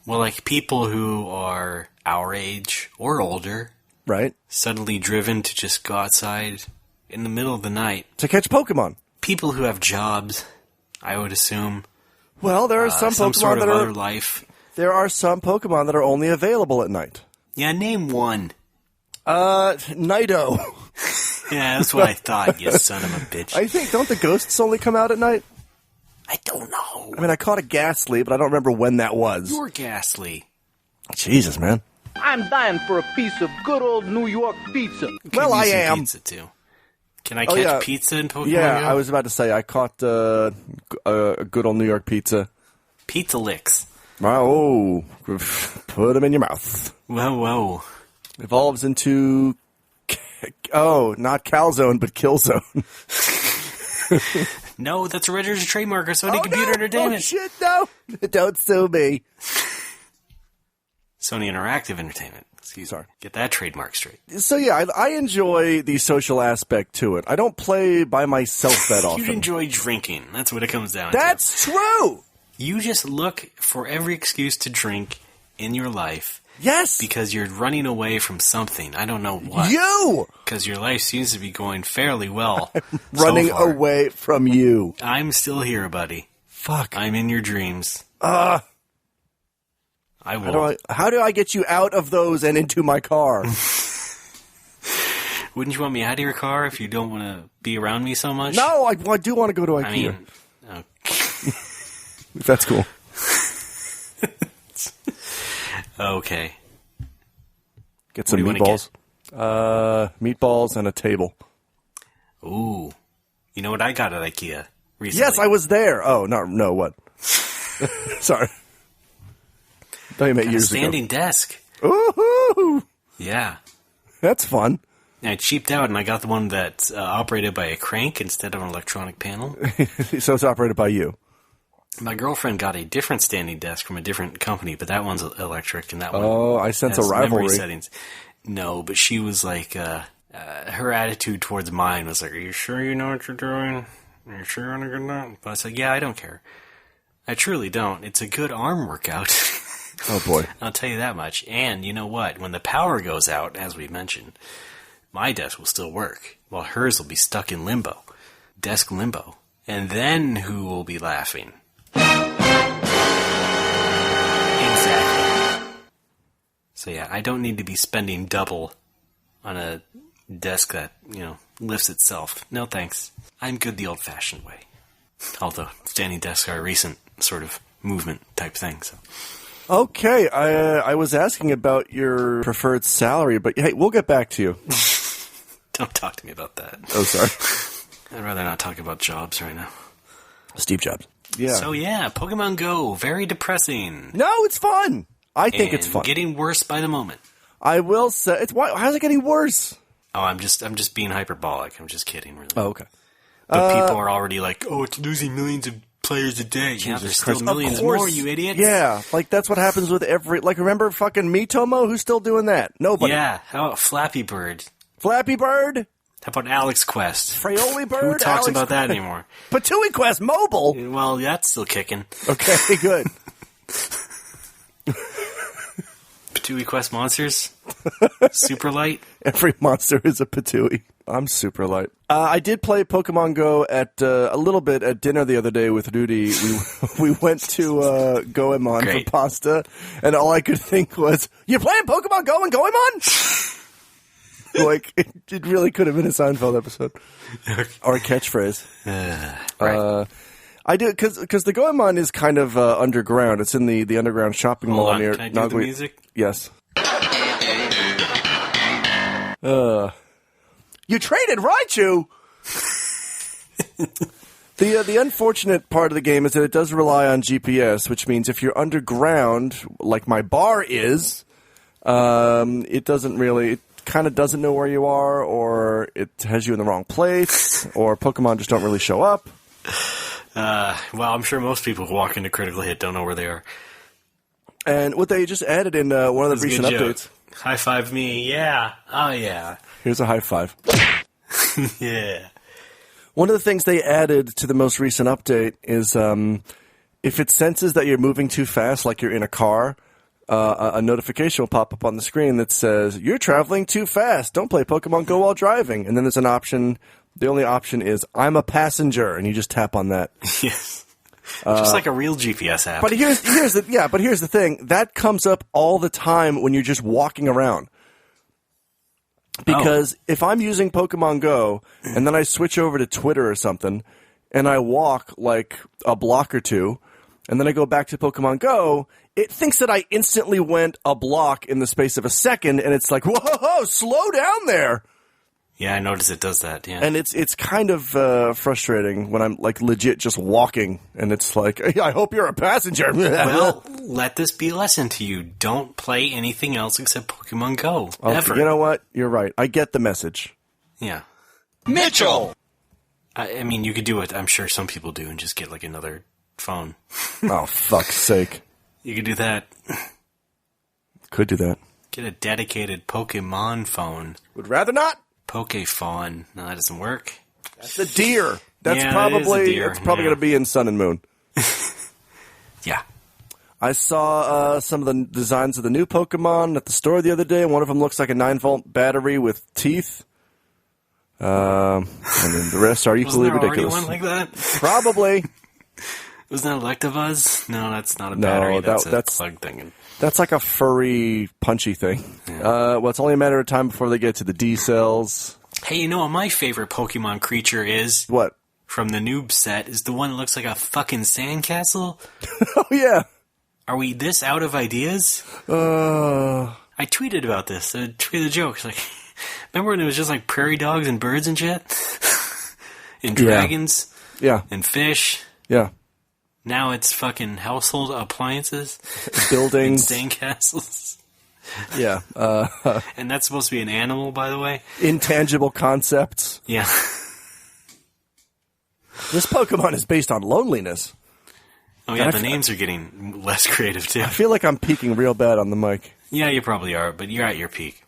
Well, like people who are our age or older, Right? suddenly driven to just go outside in the middle of the night. To catch Pokemon. People who have jobs, I would assume. Well, there are some some Pokemon sort of that other are life. there are some Pokemon that are only available at night. Yeah, name one. Nido. Yeah, that's what I thought, you son of a bitch. I think, don't the ghosts only come out at night? I don't know. I mean, I caught a Ghastly, but I don't remember when that was. You're ghastly. Jesus, man. I'm dying for a piece of good old New York pizza. Well, I Give me some am. pizza too. Can I catch pizza in Pokemon Yeah, Go? I was about to say, I caught a good old New York pizza. Pizza licks. Oh, put them in your mouth. Whoa. Evolves into, not Calzone, but Killzone. No, that's a registered trademark of Sony Computer Entertainment. Oh, shit, no. Don't sue me. Sony Interactive Entertainment. Excuse me. Sorry. Get that trademark straight. So, yeah, I enjoy the social aspect to it. I don't play by myself that often. You enjoy drinking. That's what it comes down to. That's true. You just look for every excuse to drink in your life. Yes. Because you're running away from something. I don't know what. You. Because your life seems to be going fairly well. Running so far. away from you. I'm still here, buddy. Fuck. I'm in your dreams. I will. How do I get you out of those and into my car? Wouldn't you want me out of your car if you don't want to be around me so much? No, I do want to go to IKEA. I mean, If that's cool. okay. Get some What do you meatballs. Meatballs and a table. Ooh. You know what I got at IKEA recently? Yes, I was there. Oh, no, what? Sorry. Thought you meant Got a years standing desk. Ooh, Yeah. that's fun. I cheaped out and I got the one that's operated by a crank instead of an electronic panel. So it's operated by you. My girlfriend got a different standing desk from a different company, but that one's electric and that one Oh, I sense a has memory rivalry. settings. No, but she was like, her attitude towards mine was like, "Are you sure you know what you're doing? Are you sure you want to get that?" But I was like, "Yeah, I don't care. I truly don't. It's a good arm workout." Oh, boy. I'll tell you that much. And you know what? When the power goes out, as we mentioned, my desk will still work, while hers will be stuck in limbo. Desk limbo. And then who will be laughing? Exactly. So yeah, I don't need to be spending double on a desk that, lifts itself. No thanks. I'm good the old-fashioned way. Although standing desks are a recent sort of movement type thing, so... Okay, I was asking about your preferred salary, but hey, we'll get back to you. Don't talk to me about that. Oh, sorry. I'd rather not talk about jobs right now. Steve Jobs. Yeah. So yeah, Pokemon Go, very depressing. No, it's fun. I think it's fun. Getting worse by the moment. I will say, how's it getting worse? Oh, I'm just being hyperbolic. I'm just kidding, really. Oh, okay. But people are already like, "Oh, it's losing millions of players a day." Yeah, there's still Christ. millions Of course. more, you idiots. Yeah, like that's what happens with remember fucking Miitomo? Who's still doing that? Nobody. Yeah. How about Flappy Bird? Flappy Bird? How about Alex Quest? Fraioli Bird? Who talks Alex about that anymore? Patooey Quest Mobile? Well, that's still kicking. Okay, good. Patooey Quest Monsters? Super Light? Every monster is a Patooey. I'm super light. I did play Pokemon Go at a little bit at dinner the other day with Rudy. We went to Goemon Great. for pasta, and all I could think was, "You playing Pokemon Go and Goemon?" Like it really could have been a Seinfeld episode or a catchphrase. Right. I do because the Goemon is kind of underground. It's in the underground shopping Hold mall on, near can I do the Nagui. music? Yes. You traded Raichu. The unfortunate part of the game is that it does rely on GPS, which means if you're underground, like my bar is, it doesn't really. kind of doesn't know where you are, or it has you in the wrong place, or Pokemon just don't really show up. Well, I'm sure most people who walk into Critical Hit don't know where they are. And what they just added in one of the That's a recent good joke. updates. High five me, yeah. Oh, yeah. Here's a high five. Yeah. One of the things they added to the most recent update is if it senses that you're moving too fast, like you're in a car, a notification will pop up on the screen that says, you're traveling too fast. Don't play Pokemon Go while driving. And then there's an option. The only option is, I'm a passenger. And you just tap on that. Yes. Just like a real GPS app. But here's the thing. That comes up all the time when you're just walking around. Because if I'm using Pokemon Go and then I switch over to Twitter or something and I walk like a block or two and then I go back to Pokemon Go, it thinks that I instantly went a block in the space of a second and it's like, whoa, slow down there. Yeah, I noticed it does that, yeah. And it's kind of frustrating when I'm like legit just walking and it's like, hey, I hope you're a passenger. Well, let this be a lesson to you. Don't play anything else except Pokemon Go. Ever. You know what? You're right. I get the message. Yeah. Mitchell! I mean, you could do it. I'm sure some people do and just get like another phone. Oh, fuck's sake. You could do that. Could do that. Get a dedicated Pokemon phone. Would rather not. Pokefawn. No, that doesn't work. That's a deer. That's Yeah, probably it is a deer. It's probably Yeah. going to be in Sun and Moon. Yeah. I saw some of the designs of the new Pokemon at the store the other day, and one of them looks like a 9-volt battery with teeth. And then the rest are equally Wasn't there ridiculous. already one like that? Probably. Wasn't that Electabuzz? No, that's not a No, battery. That's that's- a plug thing. That's like a furry, punchy thing. Well, it's only a matter of time before they get to the D cells. Hey, you know what my favorite Pokemon creature is? What? From the noob set is the one that looks like a fucking sandcastle. Oh, yeah. Are we this out of ideas? Uh, I tweeted about this. I tweeted a joke. It's like, remember when it was just like prairie dogs and birds and shit? And dragons? yeah. And fish? Yeah. Now it's fucking household appliances? Buildings. And sandcastles? Yeah. And that's supposed to be an animal, by the way? Intangible concepts. Yeah. This Pokemon is based on loneliness. Oh yeah, the names are getting less creative too. I feel like I'm peaking real bad on the mic. Yeah, you probably are, but you're at your peak.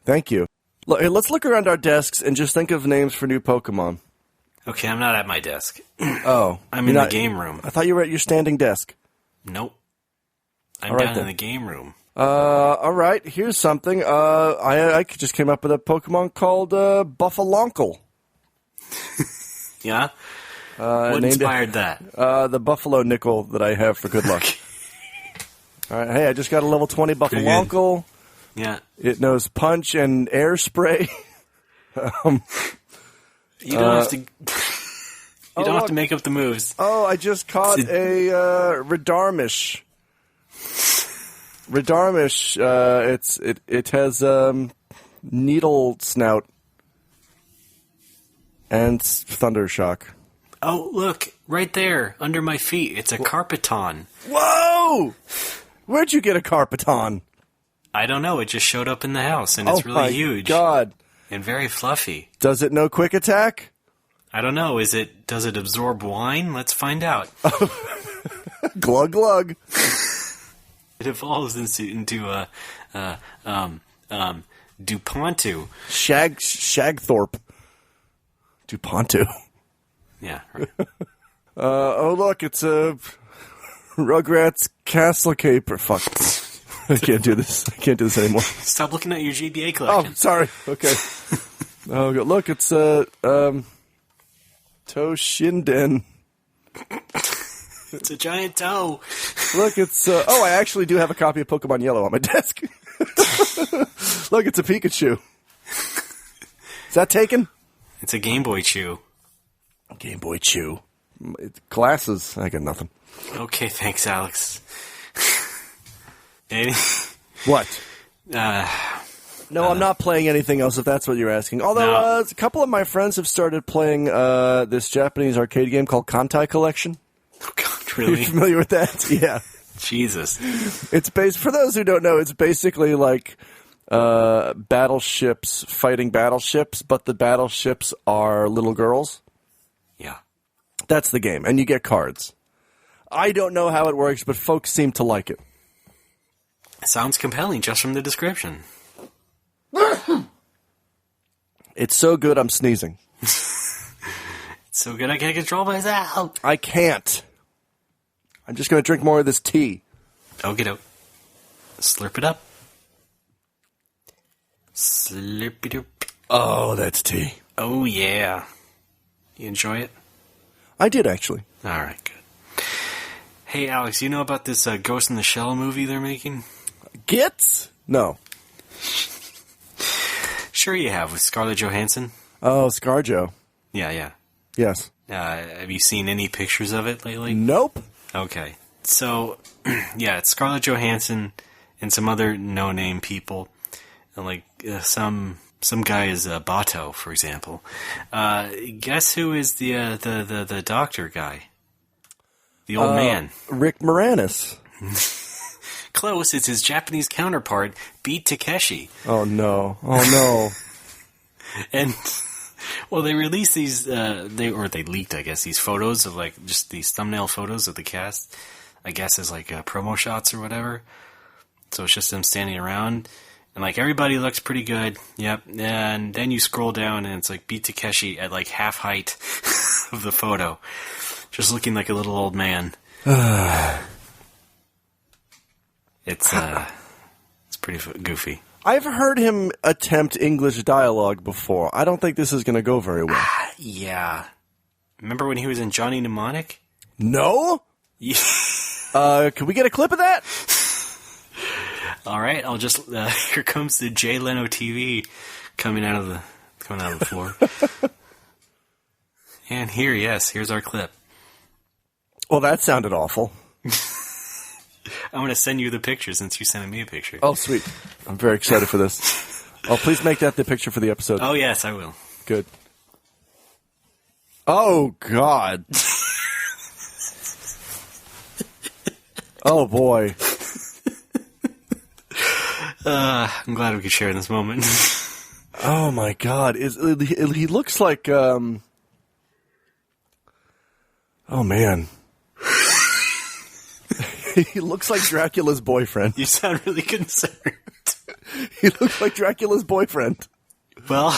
Thank you. Look, let's look around our desks and just think of names for new Pokemon. Okay, I'm not at my desk. Oh. I'm in the game room. I thought you were at your standing desk. Nope. I'm All right, down then. in the game room. All right, here's something. I just came up with a Pokemon called Buffalonkle. Yeah? What named inspired that? The Buffalo Nickel that I have for good luck. All right, hey, I just got a level 20 Pretty good. Buffalonkle. Yeah. It knows punch and air spray. You don't have to. You don't have look. to make up the moves. Oh, I just caught a Redarmish. Redarmish. It has needle snout and thunder shock. Oh, look right there under my feet. It's a Carpeton. Whoa! Where'd you get a Carpeton? I don't know. It just showed up in the house, and it's Oh really my huge God! and very fluffy. Does it know quick attack? I don't know. Does it absorb wine? Let's find out. Glug glug. It evolves into Dupontu. Shagthorpe. Dupontu. Yeah. Right. Oh look, it's a Rugrats Castle Caper. Fuck. I can't do this. I can't do this anymore. Stop looking at your GBA Oh, collection. sorry. Okay. Oh, look, it's Toshinden. It's a giant toe. Look, it's I actually do have a copy of Pokemon Yellow on my desk. Look, it's a Pikachu. Is that taken? It's a Game Boy Chew. Game Boy Chew. Glasses. I got nothing. Okay, thanks, Alex. Any- What? No, I'm not playing anything else, if that's what you're asking. Although, No. a couple of my friends have started playing this Japanese arcade game called Kantai Collection. Oh, God, Are you really? familiar with that? Yeah. Jesus. It's based, for those who don't know, it's basically like battleships fighting battleships, but the battleships are little girls. Yeah. That's the game, and you get cards. I don't know how it works, but folks seem to like it. It sounds compelling just from the description. It's so good I'm sneezing. It's so good I can't control myself. I can't. I'm just going to drink more of this tea. Okie doke. Slurp it up. Slurp it up. Oh, that's tea. Oh, yeah. You enjoy it? I did, actually. All right, good. Hey, Alex, you know about this Ghost in the Shell movie they're making? Gits? No. Sure you have, with Scarlett Johansson. Oh, ScarJo. Yeah. Yes. Have you seen any pictures of it lately? Nope. Okay. So, yeah, it's Scarlett Johansson and some other no-name people. And, like, some guy is Bato, for example. Guess who is the doctor guy? The old man. Rick Moranis. Close. It's his Japanese counterpart, Beat Takeshi. Oh, no. Oh, no. And, well, they released these, they leaked, I guess, these photos of, like, just these thumbnail photos of the cast, I guess, as, like, promo shots or whatever. So it's just them standing around, and, like, everybody looks pretty good, yep, and then you scroll down, and it's, like, Beat Takeshi at, like, half height of the photo, just looking like a little old man. It's pretty goofy. I've heard him attempt English dialogue before. I don't think this is going to go very well. Yeah. Remember when he was in Johnny Mnemonic? No? Yeah. Can we get a clip of that? All right, I'll just here comes the Jay Leno TV coming out of the floor. And here's our clip. Well, that sounded awful. I'm going to send you the picture since you sent me a picture. Oh, sweet. I'm very excited for this. Oh, please make that the picture for the episode. Oh, yes, I will. Good. Oh, God. Oh, boy. I'm glad we could share this moment. Oh, my God. He looks like... Oh, man. He looks like Dracula's boyfriend. You sound really concerned. He looks like Dracula's boyfriend. Well,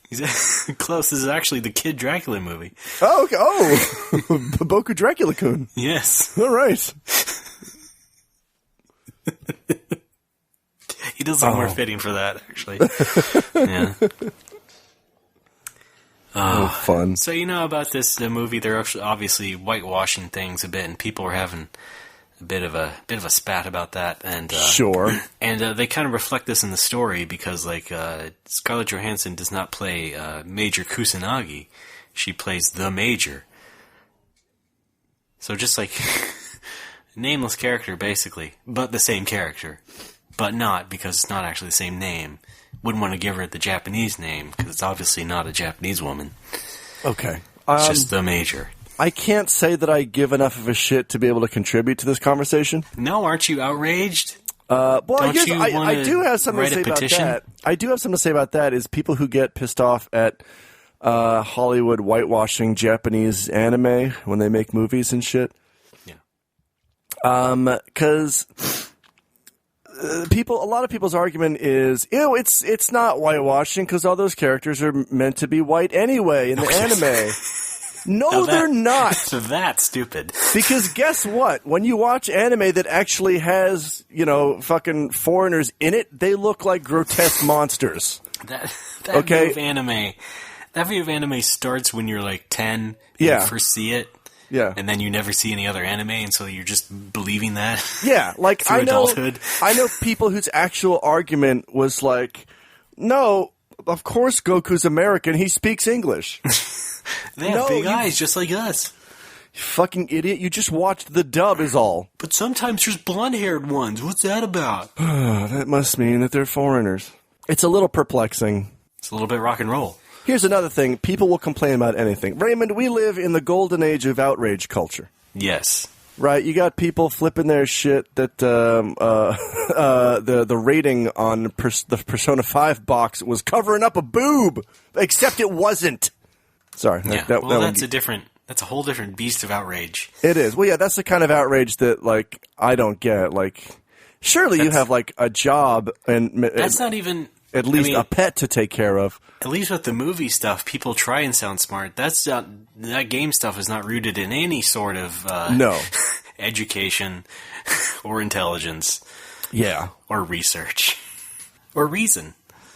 he's close. This is actually the Kid Dracula movie. Oh, okay. Oh, Boku Dracula-kun. Yes. All right. He does look more fitting for that, actually. Yeah. Oh, fun. So you know about this movie? They're obviously whitewashing things a bit, and people are having a bit of a spat about that. And sure. And they kind of reflect this in the story because, like, Scarlett Johansson does not play Major Kusanagi; she plays the Major. So just like nameless character, basically, but the same character, but not because it's not actually the same name. Wouldn't want to give her the Japanese name, because it's obviously not a Japanese woman. Okay. It's just the Major. I can't say that I give enough of a shit to be able to contribute to this conversation. No, aren't you outraged? Well, Don't here's, you I do have something to write say a petition? about that. I do have something to say about that, is people who get pissed off at Hollywood whitewashing Japanese anime when they make movies and shit. Yeah. Because... a lot of people's argument is, it's not whitewashing because all those characters are meant to be white anyway in the anime. No, they're not. That's stupid. Because guess what? When you watch anime that actually has, fucking foreigners in it, they look like grotesque monsters. That okay? view of anime starts when you're like 10 and you first see it. Yeah. And then you never see any other anime, and so you're just believing that. Yeah, like through adulthood. I know people whose actual argument was like, no, of course Goku's American, he speaks English. They have big eyes just like us. You fucking idiot, you just watched the dub is all. But sometimes there's blonde-haired ones. What's that about? That must mean that they're foreigners. It's a little perplexing. It's a little bit rock and roll. Here's another thing. People will complain about anything. Raymond, we live in the golden age of outrage culture. Yes. Right, you got people flipping their shit that the rating on the Persona 5 box was covering up a boob, except it wasn't. Sorry. Yeah. That's a whole different beast of outrage. It is. Well, yeah, that's the kind of outrage that, like, I don't get. Like, surely you have, like, a job and that's not even at least a pet to take care of. At least with the movie stuff, people try and sound smart. That game stuff is not rooted in any sort of no education or intelligence. Yeah. Or research. Or reason.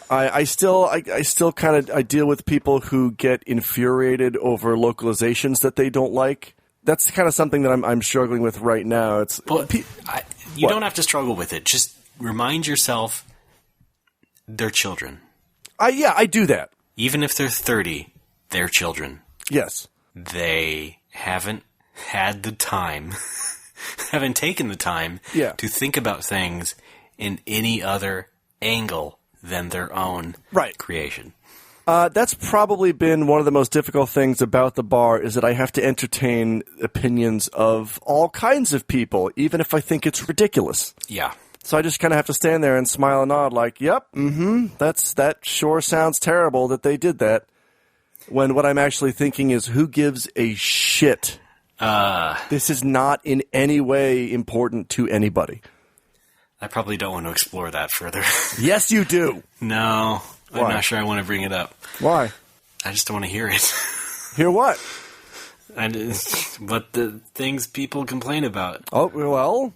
I still kind of deal with people who get infuriated over localizations that they don't like. That's kind of something that I'm struggling with right now. You don't have to struggle with it. Just remind yourself they're children. I do that. Even if they're 30, they're children. Yes. They haven't had the time, haven't taken the time to think about things in any other angle than their own creation. That's probably been one of the most difficult things about the bar is that I have to entertain opinions of all kinds of people, even if I think it's ridiculous. Yeah. So I just kind of have to stand there and smile and nod like, yep, that sure sounds terrible that they did that. When what I'm actually thinking is, who gives a shit? This is not in any way important to anybody. I probably don't want to explore that further. Yes, you do. No, Why? I'm not sure I want to bring it up. Why? I just don't want to hear it. Hear what? But the things people complain about. Oh, well.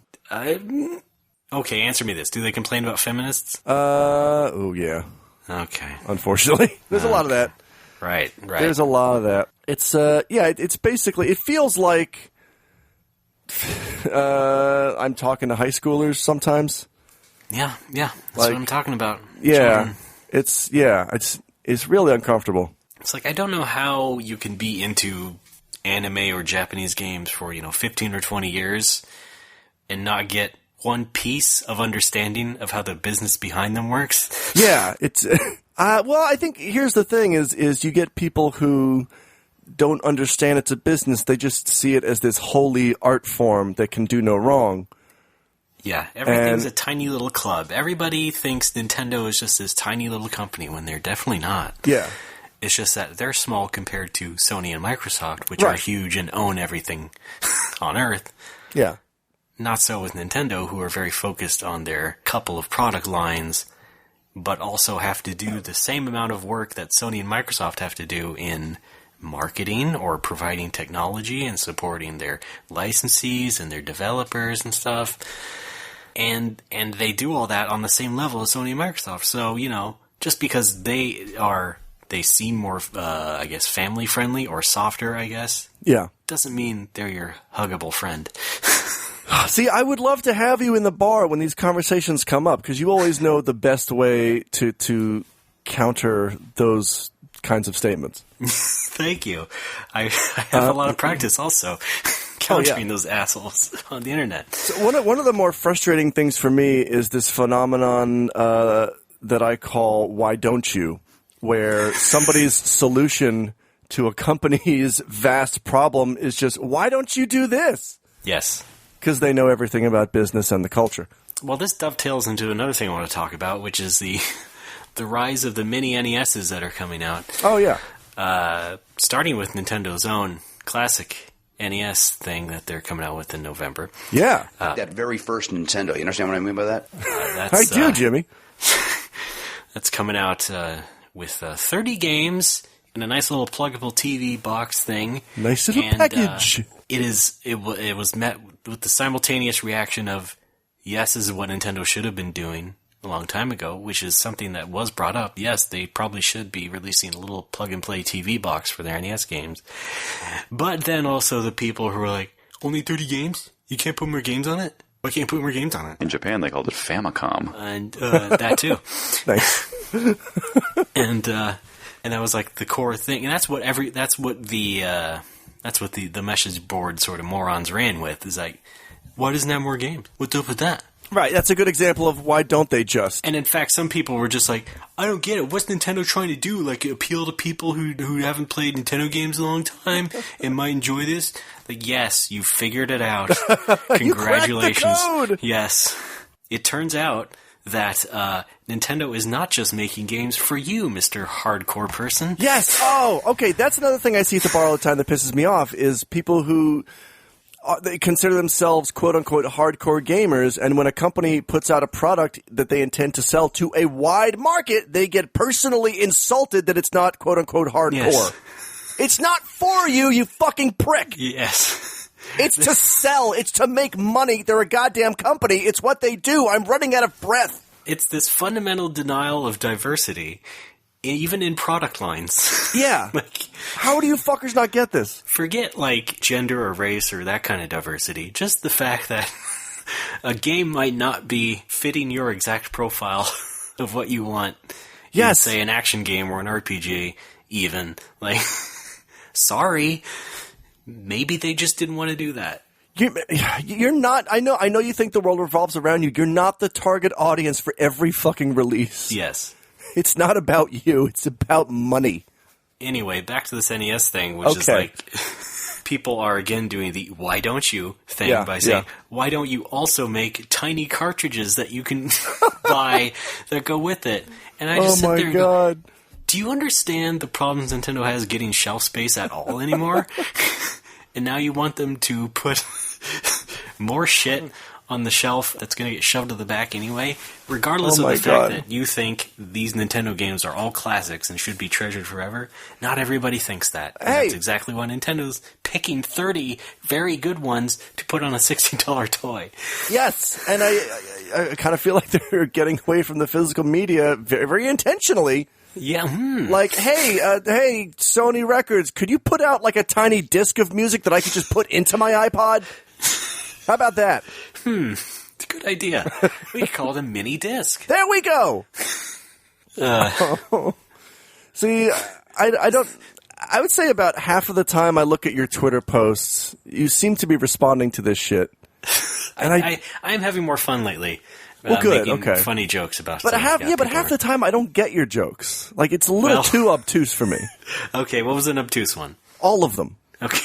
Okay, answer me this. Do they complain about feminists? Oh, yeah. Okay. Unfortunately. There's a lot of that. Right. There's a lot of that. It's, it's basically, it feels like I'm talking to high schoolers sometimes. Yeah, that's what I'm talking about. Yeah, Children. It's really uncomfortable. It's like, I don't know how you can be into anime or Japanese games for, 15 or 20 years and not get one piece of understanding of how the business behind them works. Yeah, it's well, I think here's the thing is you get people who don't understand it's a business. They just see it as this holy art form that can do no wrong. Yeah, everything's a tiny little club. Everybody thinks Nintendo is just this tiny little company when they're definitely not. Yeah. It's just that they're small compared to Sony and Microsoft, which are huge and own everything on Earth. Yeah. Not so with Nintendo, who are very focused on their couple of product lines, but also have to do the same amount of work that Sony and Microsoft have to do in marketing or providing technology and supporting their licensees and their developers and stuff. And they do all that on the same level as Sony and Microsoft. So, just because they seem more, family friendly or softer, I guess. Yeah. Doesn't mean they're your huggable friend. See, I would love to have you in the bar when these conversations come up, because you always know the best way to counter those kinds of statements. Thank you. I have a lot of practice also countering those assholes on the internet. So one of the more frustrating things for me is this phenomenon that I call "why don't you," where somebody's solution to a company's vast problem is just, why don't you do this? Yes. Because they know everything about business and the culture. Well, this dovetails into another thing I want to talk about, which is the rise of the mini NESs that are coming out. Oh, yeah. Starting with Nintendo's own classic NES thing that they're coming out with in November. Yeah. That very first Nintendo. You understand what I mean by that? I do, Jimmy. That's coming out with 30 games and a nice little pluggable TV box thing. Nice little package. It was met with the simultaneous reaction of, yes, this is what Nintendo should have been doing a long time ago, which is something that was brought up. Yes, they probably should be releasing a little plug-and-play TV box for their NES games. But then also the people who were like, only 30 games? You can't put more games on it? Why can't you put more games on it? In Japan, they called it Famicom. And that too. Nice. And that was like the core thing. And that's what the message board sort of morons ran with, is like, Why doesn't it have more games? What's up with that? Right, that's a good example of why don't they just. And in fact, some people were just like, I don't get it. What's Nintendo trying to do? Like, appeal to people who haven't played Nintendo games in a long time and might enjoy this? Like, yes, you figured it out. Congratulations. You cracked the code! Yes. It turns out that Nintendo is not just making games for you, Mr. Hardcore person. Yes! Oh, okay, that's another thing I see at the bar all the time that pisses me off, is people who... they consider themselves quote-unquote hardcore gamers, and when a company puts out a product that they intend to sell to a wide market, they get personally insulted that it's not quote-unquote hardcore. Yes. It's not for you, you fucking prick! Yes. It's to sell. It's to make money. They're a goddamn company. It's what they do. I'm running out of breath. It's this fundamental denial of diversity, even in product lines. Yeah. Like, how do you fuckers not get this? forget, like, gender or race or that kind of diversity. Just the fact that a game might not be fitting your exact profile of what you want. Yes. Say an action game or an RPG, even. Like, sorry. Maybe they just didn't want to do that. You're not. I know you think the world revolves around you. You're not the target audience for every fucking release. Yes. It's not about you. It's about money. Anyway, back to this NES thing, which is like, people are again doing the why don't you thing by saying, why don't you also make tiny cartridges that you can buy that go with it? And I just sit there and go, do you understand the problems Nintendo has getting shelf space at all anymore? And now you want them to put more shit on the shelf that's going to get shoved to the back anyway, regardless of the fact that you think these Nintendo games are all classics and should be treasured forever. Not everybody thinks that. And that's exactly why Nintendo's picking 30 very good ones to put on a $16 toy. Yes, and I kind of feel like they're getting away from the physical media very, very intentionally. Yeah. Like, hey, Sony Records, could you put out like a tiny disc of music that I could just put into my iPod? How about that? It's a good idea. We could call it a mini disc. There we go. See, I don't. I would say about half of the time I look at your Twitter posts, you seem to be responding to this shit. And I'm having more fun lately. Well, good. Making okay. Funny jokes about. But half the time I don't get your jokes. Like it's a little too obtuse for me. Okay, what was an obtuse one? All of them. Okay.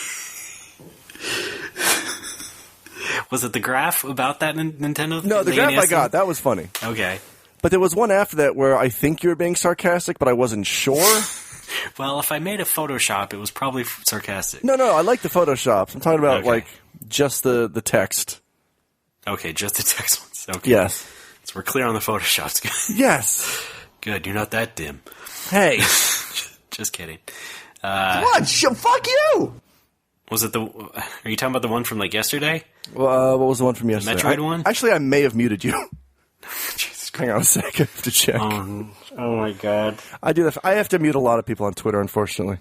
Was it the graph about that Nintendo? No, the graph I got. That was funny. Okay. But there was one after that where I think you were being sarcastic, but I wasn't sure. Well, if I made a Photoshop, it was probably sarcastic. No, I like the Photoshops. I'm talking about, like, just the text. Okay, just the text ones. Okay. Yes. So we're clear on the Photoshops. Yes. Good, you're not that dim. Hey. Just kidding. What? Fuck you! Was it are you talking about the one from, like, yesterday? What was the one from yesterday? Metroid one? Actually, I may have muted you. Jesus Christ. Hang on a sec. I have to check. Oh my God. I do that. I have to mute a lot of people on Twitter, unfortunately.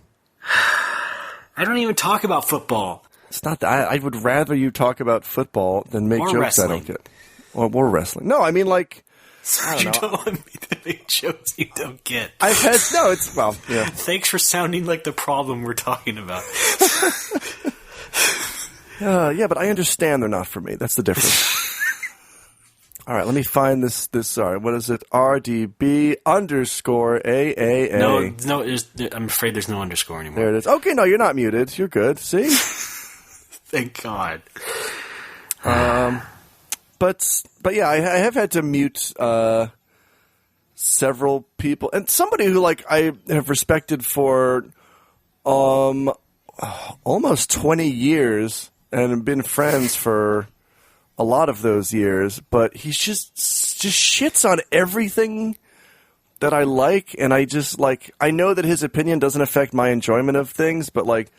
I don't even talk about football. It's not that. I would rather you talk about football than make jokes wrestling. I don't get. Or wrestling. No, I mean, like... You don't want me to make jokes you don't get. I've had... No, it's... Well, yeah. Thanks for sounding like the problem we're talking about. Yeah, but I understand they're not for me. That's the difference. All right, let me find this. Sorry, what is it? RDB_AAA. No, I'm afraid there's no underscore anymore. There it is. Okay, no, you're not muted. You're good. See? Thank God. But yeah, I have had to mute several people, and somebody who like I have respected for almost 20 years and been friends for a lot of those years, but he's just shits on everything that I like, and I just like I know that his opinion doesn't affect my enjoyment of things, but like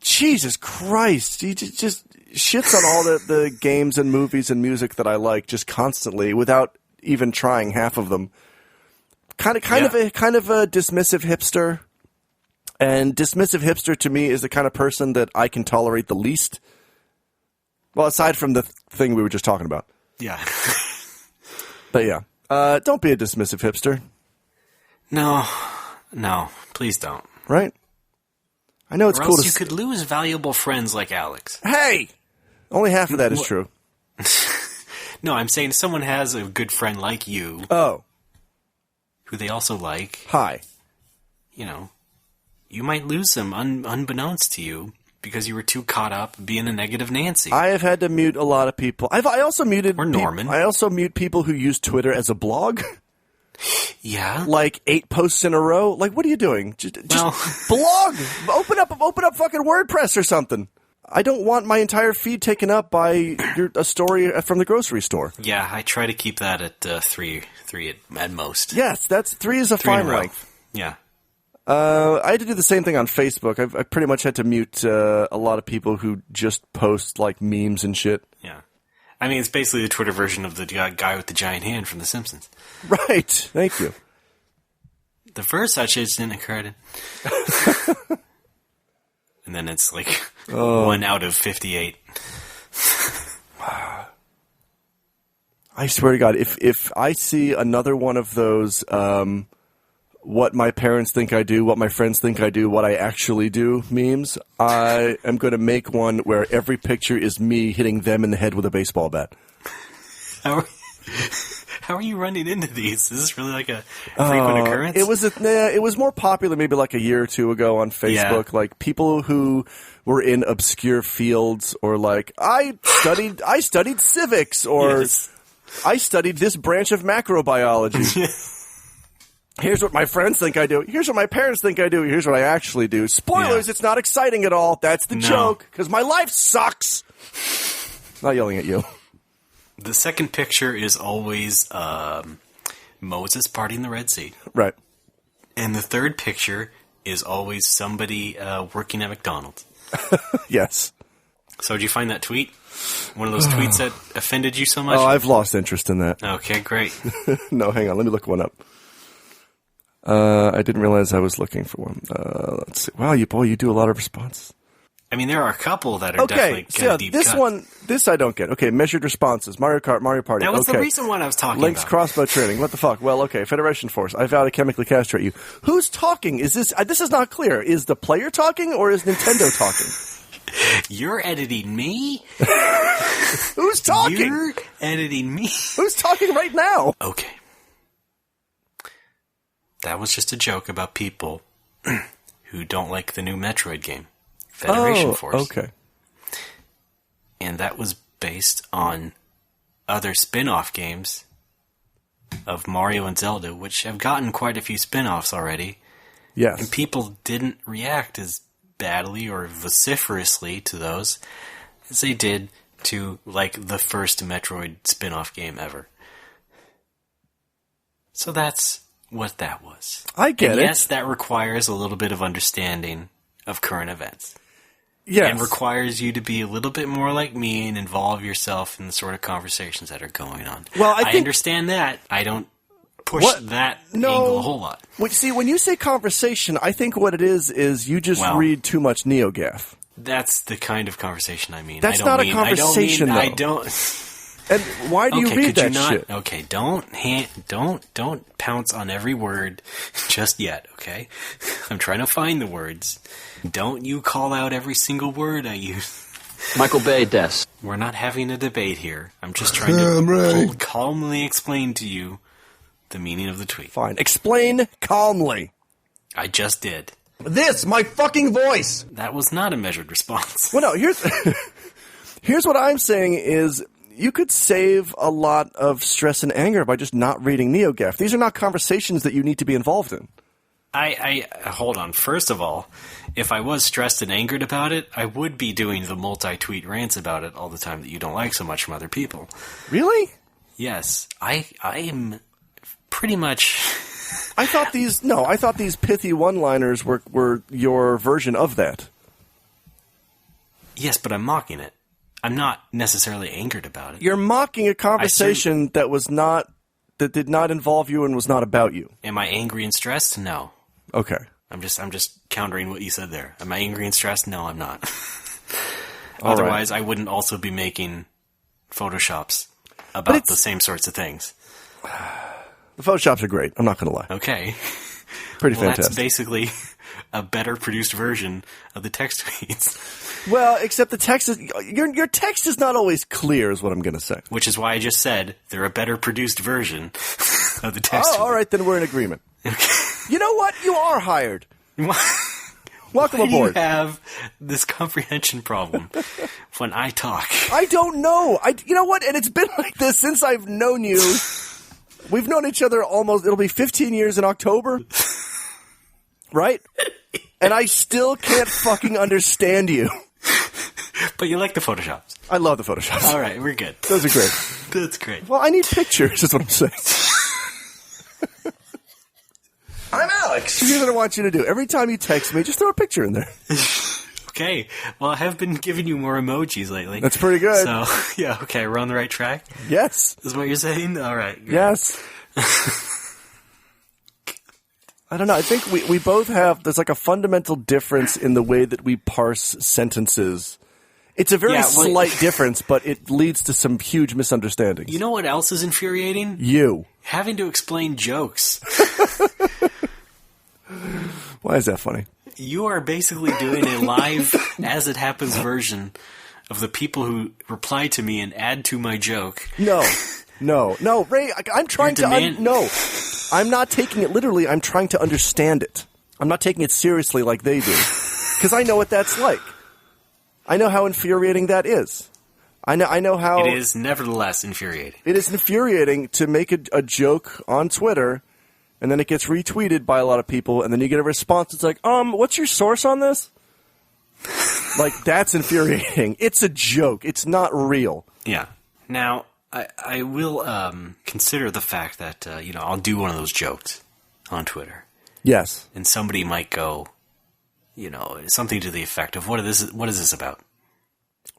Jesus Christ, he just shits on all the games and movies and music that I like just constantly without even trying half of them. Kind of a dismissive hipster. And dismissive hipster to me is the kind of person that I can tolerate the least. Well, aside from the thing we were just talking about. Yeah. But yeah. Don't be a dismissive hipster. No, please don't. Right? I know it's or cool else to... you could lose valuable friends like Alex. Hey! Only half of that is true. No, I'm saying someone has a good friend like you, Oh, who they also like. hi. You know, you might lose them unbeknownst to you because you were too caught up being a negative Nancy. I have had to mute a lot of people. I also muted... Or Norman. I also mute people who use Twitter as a blog. Yeah? Like 8 posts in a row. Like, what are you doing? Just blog. Open up fucking WordPress or something. I don't want my entire feed taken up by a story from the grocery store. Yeah, I try to keep that at 3 at most. Yes, 3 is a 3 in fine a row. length. Yeah. I had to do the same thing on Facebook. I pretty much had to mute a lot of people who just post like memes and shit. Yeah. I mean, it's basically the Twitter version of the guy with the giant hand from The Simpsons. Right. Thank you. The first such incident occurred. And then it's like 1 out of 58. I swear to God, if I see another one of those, what my parents think I do, what my friends think I do, what I actually do memes, I am going to make one where every picture is me hitting them in the head with a baseball bat. How are you running into these? Is this really like a frequent occurrence? It was more popular maybe like a year or two ago on Facebook. Yeah. Like people who were in obscure fields, or like I studied civics, or Yes. I studied this branch of macrobiology. Here's what my friends think I do. Here's what my parents think I do. Here's what I actually do. Spoilers, Yeah. It's not exciting at all. That's the joke, because my life sucks. Not yelling at you. The second picture is always Moses parting the Red Sea. Right. And the third picture is always somebody working at McDonald's. Yes. So did you find that tweet? One of those tweets that offended you so much? Oh, I've lost interest in that. Okay, great. No, hang on. Let me look one up. I didn't realize I was looking for one. Let's see. Wow, you do a lot of responses. I mean, there are a couple that are definitely kind of deep this cut. this I don't get. Okay, measured responses. Mario Kart, Mario Party. That was okay. the recent one I was talking Link's about. crossbow training. What the fuck? Well, okay. Federation Force. I vow to chemically castrate you. Who's talking? Is this? This is not clear. Is the player talking or is Nintendo talking? You're editing me? Who's talking? You're editing me? Who's talking right now? Okay. That was just a joke about people who don't like the new Metroid game, Federation Force. Okay. And that was based on other spin-off games of Mario and Zelda, which have gotten quite a few spin-offs already. Yes. And people didn't react as badly or vociferously to those as they did to, like, the first Metroid spin-off game ever. So that's what that was. I get and it. Yes, that requires a little bit of understanding of current events. Yes. And requires you to be a little bit more like me and involve yourself in the sort of conversations that are going on. Well, I think- understand that. I don't push that No. angle a whole lot. See, when you say conversation, I think what it is you just Well- read too much NeoGAF. That's the kind of conversation I mean. That's not a conversation, I though. don't. And why do you read could that you not, shit? Okay, don't pounce on every word just yet, okay? I'm trying to find the words. Don't you call out every single word I use. Michael Bay desk. We're not having a debate here. I'm just trying to calmly explain to you the meaning of the tweet. Fine. Explain calmly. I just did. This, my fucking voice! That was not a measured response. Well, no, here's what I'm saying is you could save a lot of stress and anger by just not reading NeoGAF. These are not conversations that you need to be involved in. I hold on. First of all, if I was stressed and angered about it, I would be doing the multi-tweet rants about it all the time that you don't like so much from other people. Really? Yes, I am pretty much. I thought these pithy one-liners were your version of that. Yes, but I'm mocking it. I'm not necessarily angered about it. You're mocking a conversation that did not involve you and was not about you. Am I angry and stressed? No. Okay. I'm just countering what you said there. Am I angry and stressed? No, I'm not. All Otherwise, right. I wouldn't also be making Photoshops about the same sorts of things. The Photoshops are great. I'm not going to lie. Okay. Pretty Well, fantastic. that's basically a better produced version of the text tweets. Well, except the text is your text is not always clear, is what I'm going to say. Which is why I just said they're a better produced version of the text. Oh, all right, then we're in agreement. You know what? You are hired. Welcome Why aboard. do you have this comprehension problem when I talk? I don't know. You know what? And it's been like this since I've known you. We've known each other it'll be 15 years in October. Right? And I still can't fucking understand you. But you like the Photoshops. I love the Photoshops. All right, we're good. Those are great. That's great. Well, I need pictures, is what I'm saying. I'm Alex. Here's what I want you to do. Every time you text me, just throw a picture in there. Okay. Well, I have been giving you more emojis lately. That's pretty good. So, yeah, okay, we're on the right track? Yes. Is what you're saying? All right. Good. Yes. I don't know. I think we both have, there's like a fundamental difference in the way that we parse sentences. It's a very slight difference, but it leads to some huge misunderstandings. You know what else is infuriating? You. Having to explain jokes. Why is that funny? You are basically doing a live, as it happens version of the people who reply to me and add to my joke. No, Ray, I'm trying no, I'm not taking it literally. I'm trying to understand it. I'm not taking it seriously like they do. Because I know what that's like. I know how infuriating that is. I know how... It is nevertheless infuriating. It is infuriating to make a joke on Twitter, and then it gets retweeted by a lot of people, and then you get a response that's like, what's your source on this? Like, that's infuriating. It's a joke. It's not real. Yeah. Now, I will consider the fact that, I'll do one of those jokes on Twitter. Yes. And somebody might go, something to the effect of, what is this about?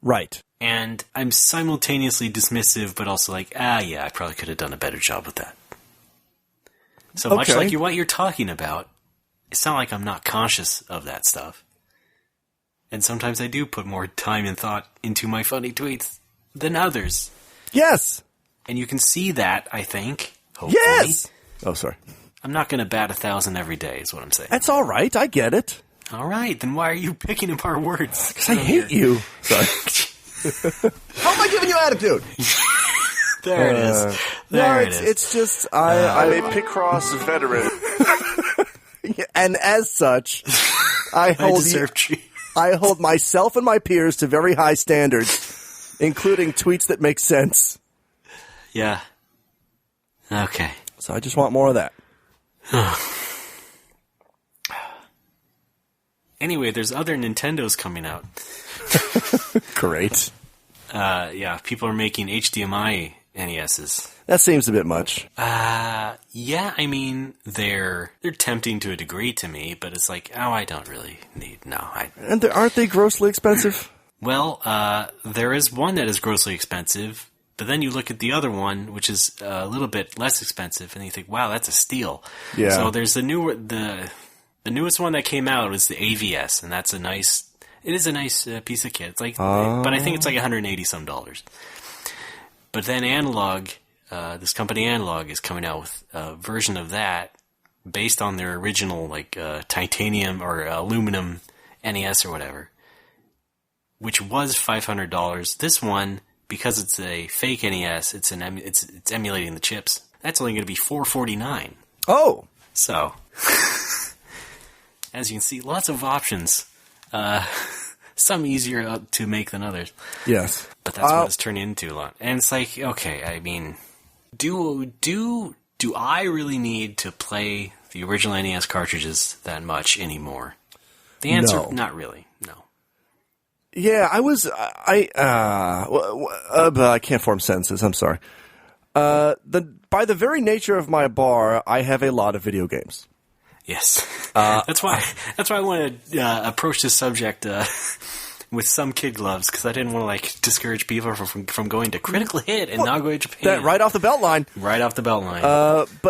Right. And I'm simultaneously dismissive, but also like, yeah, I probably could have done a better job with that. So much like what you're talking about, it's not like I'm not conscious of that stuff. And sometimes I do put more time and thought into my funny tweets than others. Yes. And you can see that, I think. Hopefully. Yes. Oh, sorry. I'm not going to bat 1,000 every day, is what I'm saying. That's all right. I get it. All right. Then why are you picking up our words? Because I hate you. Sorry. How am I giving you attitude? There it is. There it is. It's just I'm a Picross veteran, and as such, I hold myself and my peers to very high standards, including tweets that make sense. Yeah. Okay. So I just want more of that. Anyway, there's other Nintendos coming out. Great. Yeah, people are making HDMI NESs. That seems a bit much. Yeah, I mean, they're tempting to a degree to me, but it's like, I don't really need, And aren't they grossly expensive? Well, there is one that is grossly expensive, but then you look at the other one, which is a little bit less expensive, and you think, wow, that's a steal. Yeah. So there's the newest one that came out was the AVS, and that's it is a nice piece of kit. It's like, but I think it's like $180 some. But then Analog, this company Analog is coming out with a version of that based on their original titanium or aluminum NES or whatever, which was $500. This one, because it's a fake NES, it's emulating the chips. That's only going to be $449. Oh, so as you can see, lots of options. Some easier to make than others. Yes. But that's what it's turning into a lot. And it's like, okay, I mean, do I really need to play the original NES cartridges that much anymore? The answer, No. Not really, no. Yeah, I can't form sentences. I'm sorry. By the very nature of my bar, I have a lot of video games. Yes. That's why I want to approach this subject with some kid gloves, because I didn't want to discourage people from going to Critical Hit and Nagoya, Japan. That right off the belt line. Right off the belt line.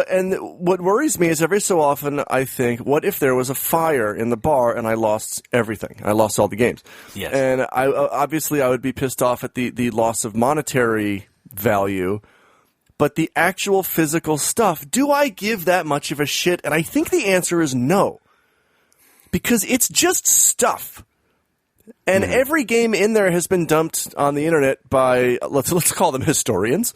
And what worries me is every so often I think, what if there was a fire in the bar and I lost everything? I lost all the games. Yes. And I would be pissed off at the loss of monetary value. But the actual physical stuff, do I give that much of a shit? And I think the answer is no. Because it's just stuff. And every game in there has been dumped on the internet by, let's call them historians.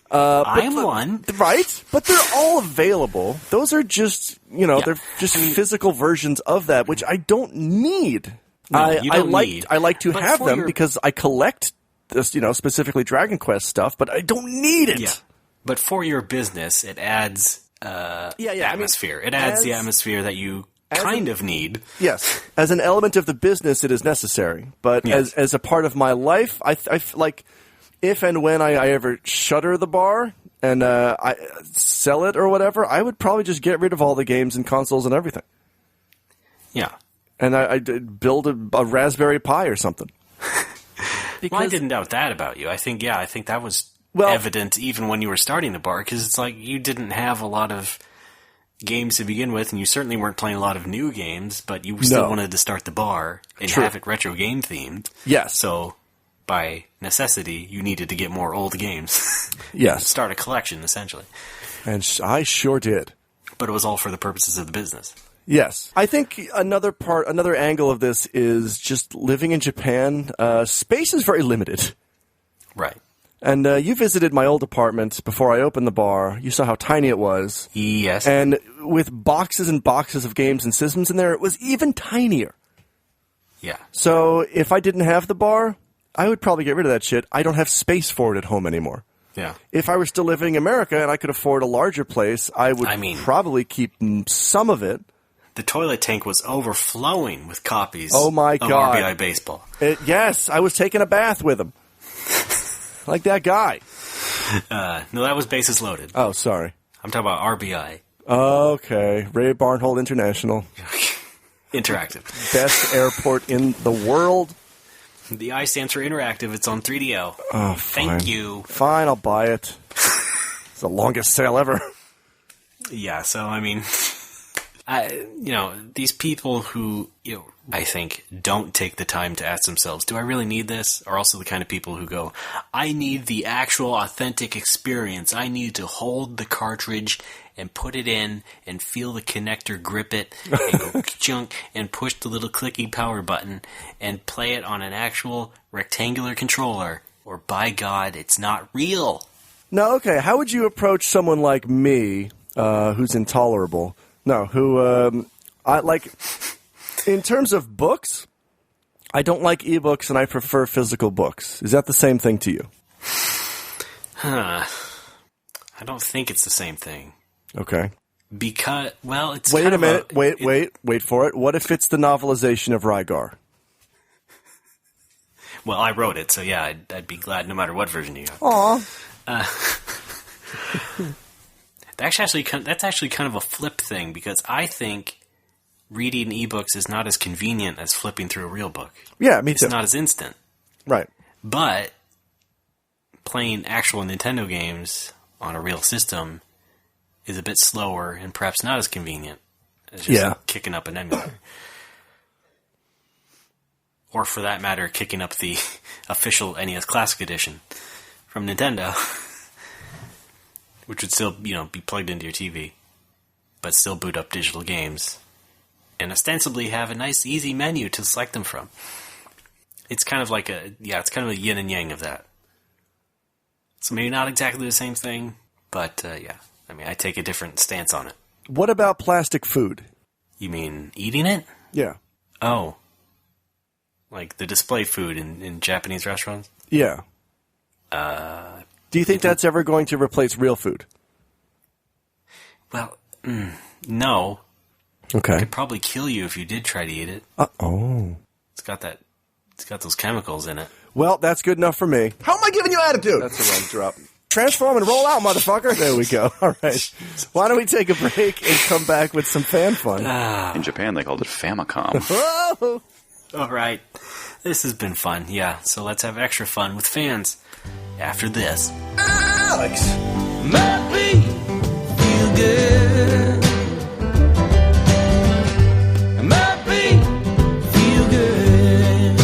I'm one. Right? But they're all available. Those are just, they're just physical versions of that, which I don't need. No, you don't need. I like to But have for them your- because I collect this, specifically Dragon Quest stuff, but I don't need it. Yeah. But for your business, it adds atmosphere. It adds the atmosphere that you kind of need. Yes. As an element of the business, it is necessary. But Yes. as a part of my life, I like, if and when I ever shutter the bar and I sell it or whatever, I would probably just get rid of all the games and consoles and everything. Yeah. And I'd build a Raspberry Pi or something. Well, I didn't doubt that about you. I think that was evident even when you were starting the bar, because it's like you didn't have a lot of games to begin with, and you certainly weren't playing a lot of new games, but you still wanted to start the bar and have it retro game themed. Yes. So, by necessity, you needed to get more old games. Yes. Start a collection, essentially. And I sure did. But it was all for the purposes of the business. Yes. I think another angle of this is just living in Japan. Space is very limited. Right. And you visited my old apartment before I opened the bar. You saw how tiny it was. Yes. And with boxes and boxes of games and systems in there, it was even tinier. Yeah. So if I didn't have the bar, I would probably get rid of that shit. I don't have space for it at home anymore. Yeah. If I were still living in America and I could afford a larger place, I would probably keep some of it. The toilet tank was overflowing with copies of RBI Baseball. Yes, I was taking a bath with him. Like that guy. No, that was Bases Loaded. Oh, sorry. I'm talking about RBI. Okay. Ray Barnhold International. Interactive. Best airport in the world. The I stands for interactive. It's on 3DO. Oh, Thank you. Fine, I'll buy it. It's the longest sale ever. Yeah, so, I mean... these people who, I think, don't take the time to ask themselves, do I really need this? Are also the kind of people who go, I need the actual authentic experience. I need to hold the cartridge and put it in and feel the connector grip it and go chunk and push the little clicky power button and play it on an actual rectangular controller. Or by God, it's not real. No, okay. How would you approach someone like me, who's intolerable? No, who, I like, in terms of books, I don't like ebooks and I prefer physical books. Is that the same thing to you? I don't think it's the same thing. Okay. Because, well, it's Wait kind a of minute. Wait for it. What if it's the novelization of Rygar? Well, I wrote it, so yeah, I'd be glad no matter what version you got. Aw. That's actually kind of a flip thing, because I think reading ebooks is not as convenient as flipping through a real book. Yeah, me too. It's not as instant. Right. But playing actual Nintendo games on a real system is a bit slower and perhaps not as convenient as just kicking up an emulator. Or for that matter, kicking up the official NES Classic Edition from Nintendo. Which would still, be plugged into your TV, but still boot up digital games, and ostensibly have a nice, easy menu to select them from. It's kind of like it's kind of a yin and yang of that. So maybe not exactly the same thing, but I take a different stance on it. What about plastic food? You mean eating it? Yeah. Oh. Like the display food in Japanese restaurants? Yeah. Do you think that's ever going to replace real food? Well, no. Okay. It could probably kill you if you did try to eat it. Oh. It's got those chemicals in it. Well, that's good enough for me. How am I giving you attitude? That's a wrong drop. Transform and roll out, motherfucker. There we go. All right. Why don't we take a break and come back with some fan fun? In Japan, they called it Famicom. Whoa! All right. This has been fun. Yeah, so let's have extra fun with fans after this. Alex! Make me feel good. Make me feel good.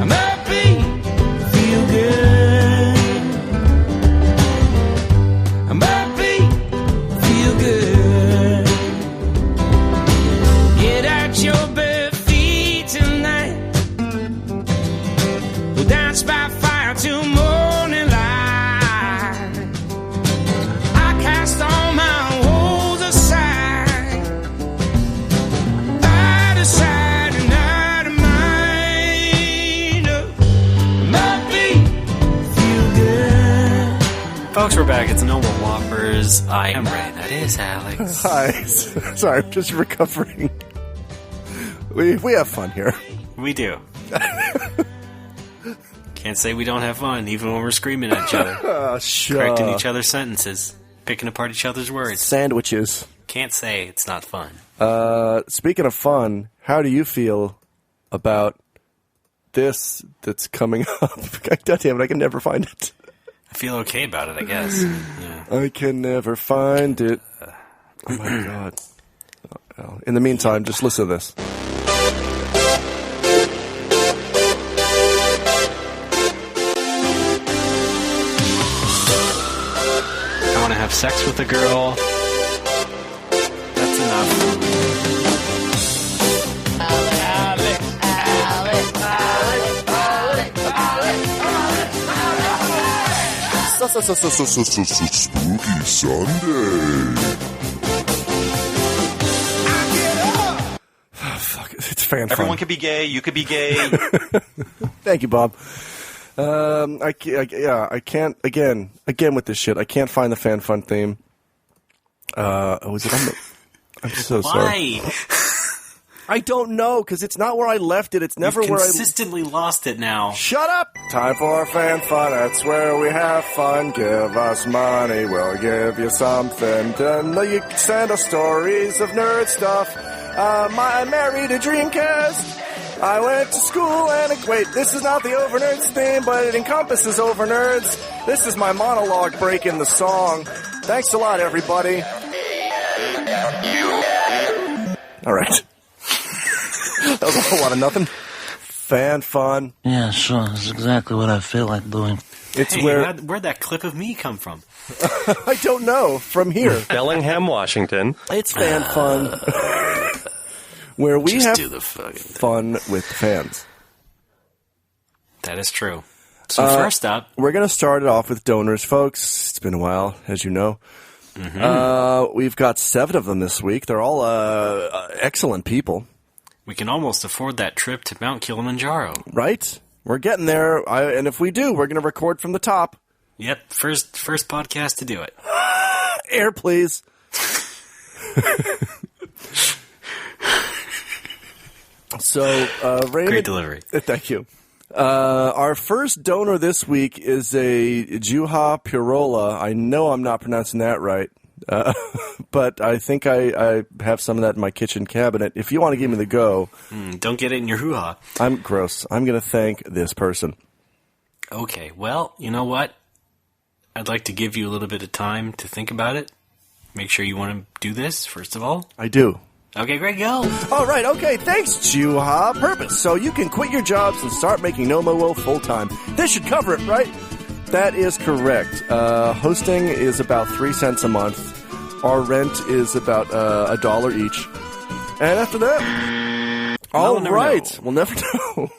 Make me feel good. Because I am Ray. That is Alex. Hi. Sorry, I'm just recovering. We have fun here. We do. Can't say we don't have fun, even when we're screaming at each other. Correcting each other's sentences. Picking apart each other's words. Sandwiches. Can't say it's not fun. Speaking of fun, how do you feel about this that's coming up? God damn it, I can never find it. I feel okay about it, I guess. Yeah. I can never find it. Oh my god. Oh, in the meantime, just listen to this. I want to have sex with a girl. That's enough. Spooky Sunday. Fuck, it's fan Everyone fun. could be gay. You could be gay. Thank you, Bob. I can't again with this shit. I can't find the fan fun theme. Was it on the? I'm so sorry. Why? I don't know because it's not where I left it. It's never You've where I. consistently lost it now. Shut up! Time for fan fun. That's where we have fun. Give us money, we'll give you something. Then you send us stories of nerd stuff. I married a Dreamcast. I went to school and wait, this is not the Overnerds theme, but it encompasses Overnerds. This is my monologue breaking the song. Thanks a lot, everybody. All right. That was a whole lot of nothing. Fan fun. Yeah, sure. That's exactly what I feel like doing. It's Hey, where'd that clip of me come from? I don't know. From here. Bellingham, Washington. It's fan fun. Where we Just have do the fucking fun with fans. That is true. So first up, we're going to start it off with donors, folks. It's been a while, as you know. We've got 7 of them this week. They're all excellent people. we can almost afford that trip to Mount Kilimanjaro. Right? We're getting there. And if we do, we're going to record from the top. Yep, first podcast to do it. Air, please. So, Raymond, Great delivery. Thank you. Our first donor this week is a Juha Pirola. I know I'm not pronouncing that right, but I think I have some of that in my kitchen cabinet. If you want to give me the go. Don't get it in your hoo-ha. I'm gross. I'm going to thank this person. Okay, well, you know what? I'd like to give you a little bit of time to think about it. Make sure you want to do this, first of all. I do. Okay, great, go. All right, okay, thanks, Juha. Purpose. So you can quit your jobs and start making No Mo Wo full-time. This should cover it, right? That is correct. Hosting is about 3 cents a month. Our rent is about $1 each. And after that, all right, we'll never know.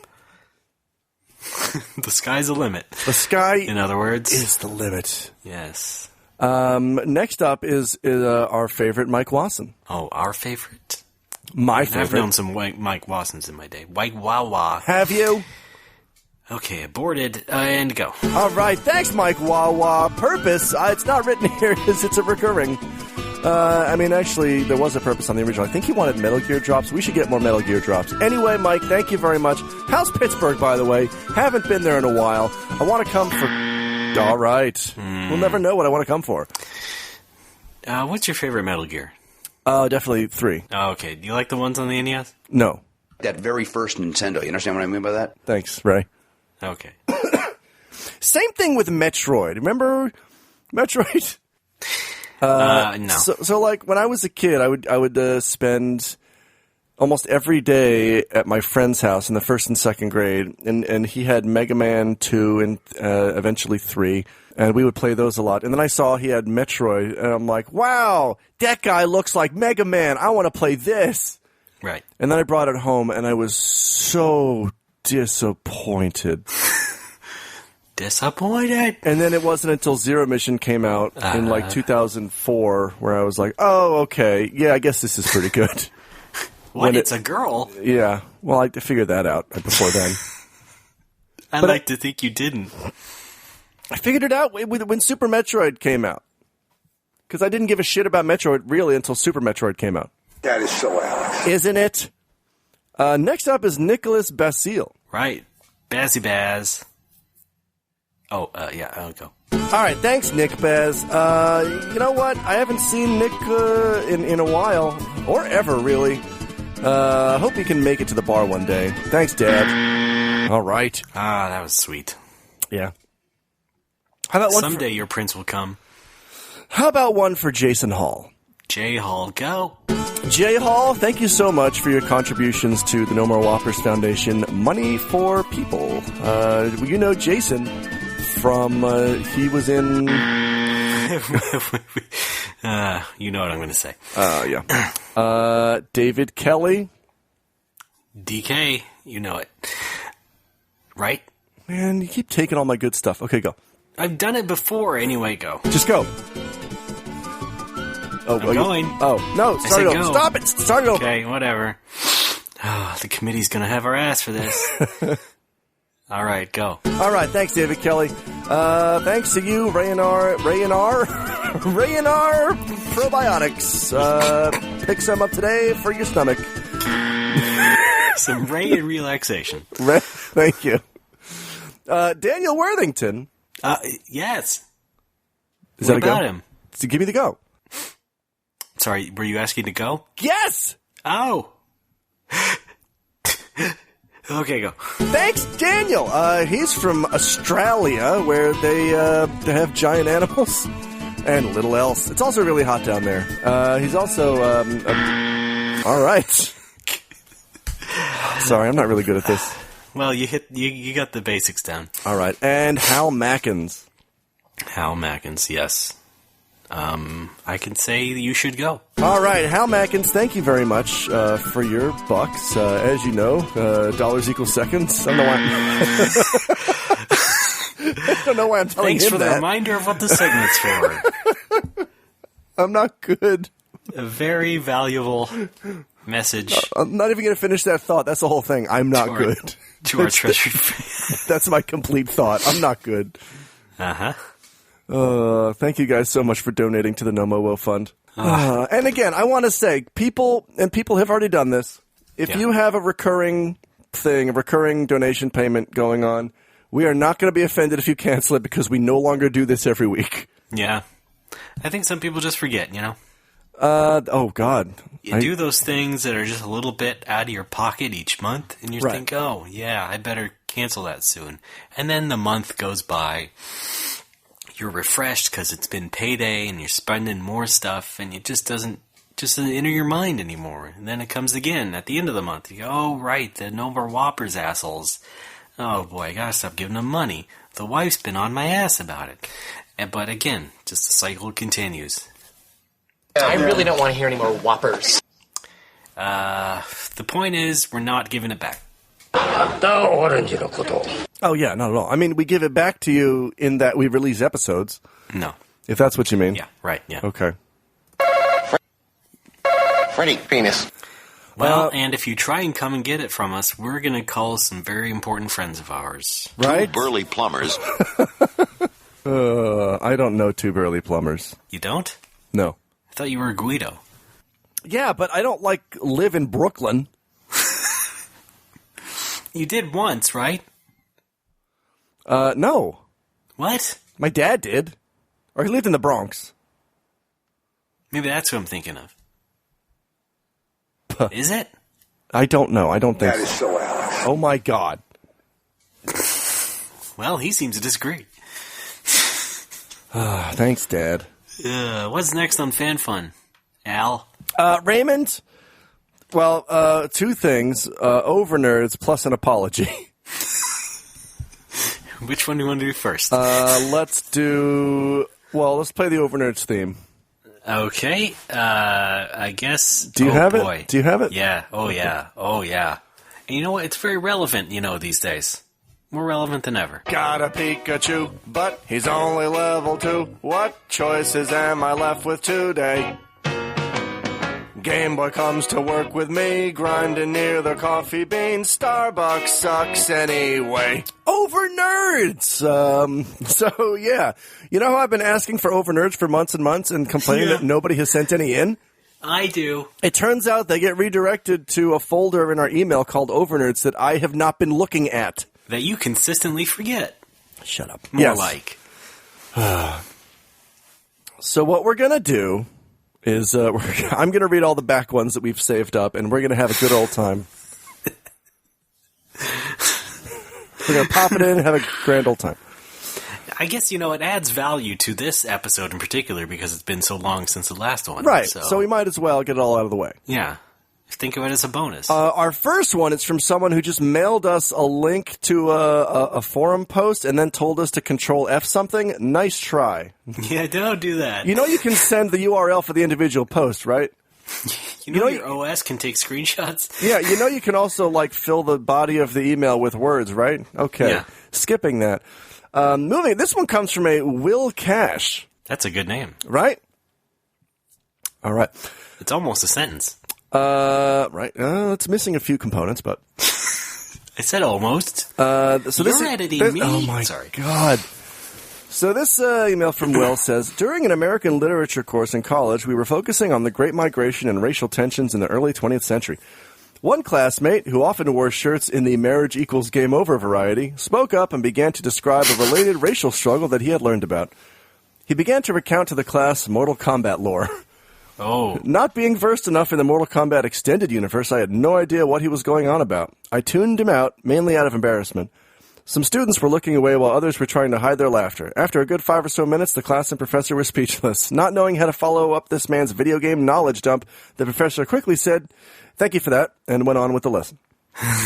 The sky's the limit. The sky, in other words, is the limit. Yes. Next up is our favorite Mike Wasson. Oh, our favorite? My I've favorite. known some Mike Wassons in my day. White Wawa. Have you? Okay, aborted, and go. All right, thanks, Mike Wawa. Purpose, it's not written here because it's a recurring. Actually, there was a purpose on the original. I think he wanted Metal Gear drops. We should get more Metal Gear drops. Anyway, Mike, thank you very much. How's Pittsburgh, by the way? Haven't been there in a while. I want to come for... All right. We'll never know what I want to come for. What's your favorite Metal Gear? Definitely 3. Oh, okay. Do you like the ones on the NES? No. That very first Nintendo. You understand what I mean by that? Thanks, Ray. Okay. Same thing with Metroid. Remember Metroid? No. So like when I was a kid, I would spend almost every day at my friend's house in the 1st and 2nd grade, and he had Mega Man 2 and eventually 3, and we would play those a lot. And then I saw he had Metroid, and I'm like, wow, that guy looks like Mega Man. I want to play this. Right. And then I brought it home, and I was so disappointed. Disappointed. And then it wasn't until Zero Mission came out in like 2004 where I was like, oh, okay, yeah, I guess this is pretty good. What? It's a girl? Yeah. Well, I figured that out before then. I'd like to think you didn't. I figured it out when Super Metroid came out. because I didn't give a shit about Metroid really until Super Metroid came out. That is so Alex. Isn't it? Next up is Nicholas Basile. Right. Bazzy Baz. Oh, yeah, I'll go. All right, thanks, Nick Baz. You know what? I haven't seen Nick in a while, or ever, really. Hope he can make it to the bar one day. Thanks, Dad. All right. Ah, that was sweet. Yeah. How about one Someday your prince will come. How about one for Jason Hall? J. Hall, go. Jay Hall, thank you so much for your contributions to the No More Whoppers Foundation Money for People. You know Jason from, he was in... You know what I'm going to say. Yeah. David Kelly. DK, you know it. Right? Man, you keep taking all my good stuff. Okay, go. I've done it before. Anyway, go. Just go. Oh, I'm going. Oh, no, start it over. Go. Stop it. Start it over. Okay, whatever. The committee's going to have our ass for this. All right, go. All right, thanks, David Kelly. Thanks to you, Rayanar Probiotics. Pick some up today for your stomach. Some Ray and relaxation. Thank you. Daniel Worthington. Yes. Is what that a go? about him? So give me the go. Sorry, were you asking to go? Yes! Oh. Okay, go. Thanks, Daniel. He's from Australia, where they have giant animals and little else. It's also really hot down there. He's also all right. Sorry, I'm not really good at this. Well, you got the basics down. All right, and Hal Mackins. Hal Mackins, yes. I can say you should go. All right, Hal Mackins, thank you very much for your bucks. As you know, dollars equal seconds. I don't know why I'm telling Thanks him for that. the reminder of what the segment's for. I'm not good. A very valuable message. I'm not even going to finish that thought. That's the whole thing. I'm not good. To our treasured fans. That's my complete thought. I'm not good. Uh-huh. Thank you guys so much for donating to the No Mo Wo Fund. And again, I want to say, people have already done this. If you have a recurring thing, a recurring donation payment going on, we are not going to be offended if you cancel it because we no longer do this every week. Yeah. I think some people just forget, you know? Oh, God. You do those things that are just a little bit out of your pocket each month, and you think, oh, yeah, I better cancel that soon. And then the month goes by. You're refreshed because it's been payday and you're spending more stuff and it just doesn't enter your mind anymore. And then it comes again at the end of the month. You go, oh, right, the No More Whoppers assholes. Oh, boy, I gotta stop giving them money. The wife's been on my ass about it. But again, just the cycle continues. I really don't want to hear any more Whoppers. The point is, we're not giving it back. Oh, yeah, not at all. I mean, we give it back to you in that we release episodes. No. If that's what you mean. Yeah, right, yeah. Okay. Freddy, penis. Well, and if you try and come and get it from us, we're going to call some very important friends of ours. Right? Two burly plumbers. I don't know two burly plumbers. You don't? No. I thought you were a Guido. Yeah, but I don't, live in Brooklyn. You did once, right? No. What? My dad did. Or he lived in the Bronx. Maybe that's who I'm thinking of. Is it? I don't know. I don't think That is so Alex. Oh, my God. Well, he seems to disagree. Thanks, Dad. What's next on Fan Fun, Al? Raymond? Well, two things. Overnerds plus an apology. Which one do you want to do first? Let's play the Overnerds theme. Okay. I guess. Do you have it? Do you have it? Yeah. Oh, yeah. Oh, yeah. And you know what? It's very relevant, these days. More relevant than ever. Got a Pikachu, but he's only level 2. What choices am I left with today? Game Boy comes to work with me, grinding near the coffee bean. Starbucks sucks anyway. Overnerds! So, yeah. You know how I've been asking for Overnerds for months and months and complaining that nobody has sent any in? I do. It turns out they get redirected to a folder in our email called Overnerds that I have not been looking at. That you consistently forget. Shut up. More like. So what we're going to do is I'm going to read all the back ones that we've saved up, and we're going to have a good old time. We're going to pop it in and have a grand old time. I guess, it adds value to this episode in particular because it's been so long since the last one. Right, so we might as well get it all out of the way. Yeah. Think of it as a bonus. Our first one is from someone who just mailed us a link to a forum post and then told us to Control F something. Nice try. Yeah, don't do that. You can send the URL for the individual post, right? Your OS can take screenshots? Yeah, you can also, fill the body of the email with words, right? Okay. Yeah. Skipping that. Moving. This one comes from a Will Cash. That's a good name. Right? All right. It's almost a sentence. Right. It's missing a few components, but I said almost. You're editing me. Oh my God. So this email from Will says, during an American literature course in college, we were focusing on the Great Migration and racial tensions in the early 20th century. One classmate, who often wore shirts in the marriage equals game over variety, spoke up and began to describe a related racial struggle that he had learned about. He began to recount to the class Mortal Kombat lore. Oh. Not being versed enough in the Mortal Kombat extended universe, I had no idea what he was going on about. I tuned him out, mainly out of embarrassment. Some students were looking away while others were trying to hide their laughter. After a good 5 or so minutes, the class and professor were speechless. Not knowing how to follow up this man's video game knowledge dump, the professor quickly said, "Thank you for that," and went on with the lesson.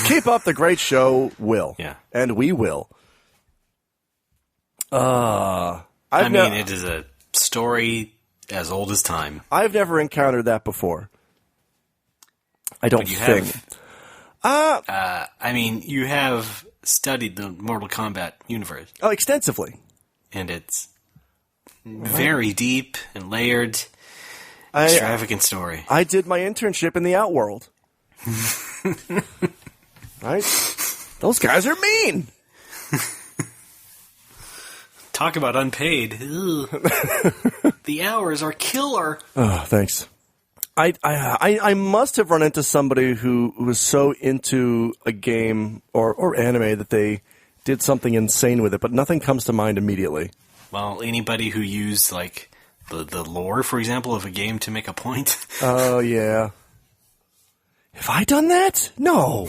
Keep up the great show, Will. Yeah. And we will. It is a story as old as time. I've never encountered that before. I don't think. You have studied the Mortal Kombat universe. Oh, extensively. And it's very deep and layered. Extravagant story. I did my internship in the Outworld. Right? Those guys are mean. Talk about unpaid. The hours are killer. Oh, thanks. I must have run into somebody who was so into a game or anime that they did something insane with it, but nothing comes to mind immediately. Well, anybody who used, the lore, for example, of a game to make a point. Oh, yeah. Have I done that? No.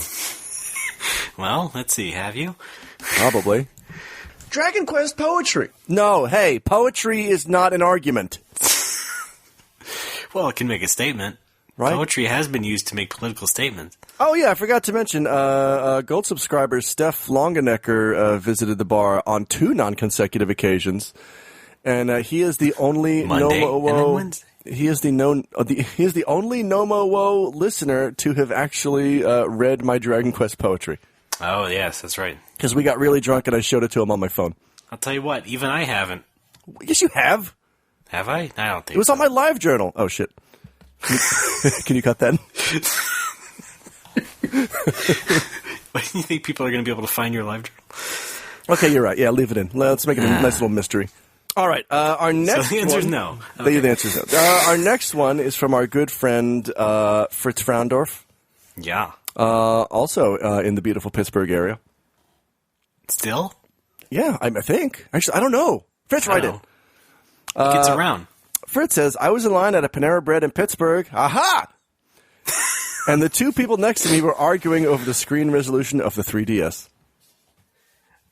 Well, let's see. Have you? Probably. Dragon Quest poetry. No, hey, poetry is not an argument. Well, it can make a statement. Right? Poetry has been used to make political statements. Oh, yeah, I forgot to mention, gold subscriber Steph Longenecker visited the bar on 2 non-consecutive occasions, and he is the only he is the only Nomo listener to have actually read my Dragon Quest poetry. Oh, yes, that's right. Because we got really drunk and I showed it to him on my phone. I'll tell you what, even I haven't. Yes, you have. Have I? I don't think it was on my live journal. Oh, shit. Can you cut that? Why do you think people are going to be able to find your live journal? Okay, you're right. Yeah, leave it in. Let's make it a nice little mystery. All right, our next So the answer is no. Okay. The answer is no. Our next one is from our good friend Fritz Fraundorf. Yeah. Also in the beautiful Pittsburgh area. Still? Yeah, I think. Actually, I don't know. Fritz, write it. It gets around. Fritz says, I was in line at a Panera Bread in Pittsburgh. Aha! And the 2 people next to me were arguing over the screen resolution of the 3DS.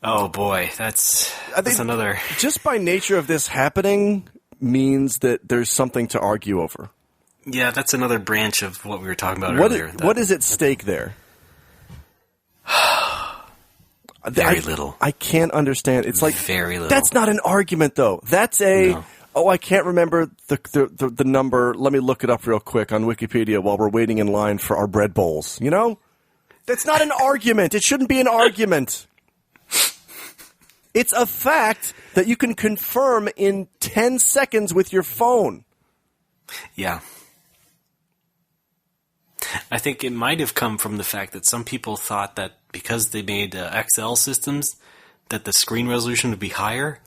Oh, boy. That's another... Just by nature of this happening means that there's something to argue over. Yeah, that's another branch of what we were talking about earlier. What is at stake there? Very little. I can't understand. It's like very little. That's not an argument, though. That's a... No. Oh, I can't remember the number. Let me look it up real quick on Wikipedia while we're waiting in line for our bread bowls. You know? That's not an argument. It shouldn't be an argument. It's a fact that you can confirm in 10 seconds with your phone. Yeah. I think it might have come from the fact that some people thought that because they made XL systems, that the screen resolution would be higher.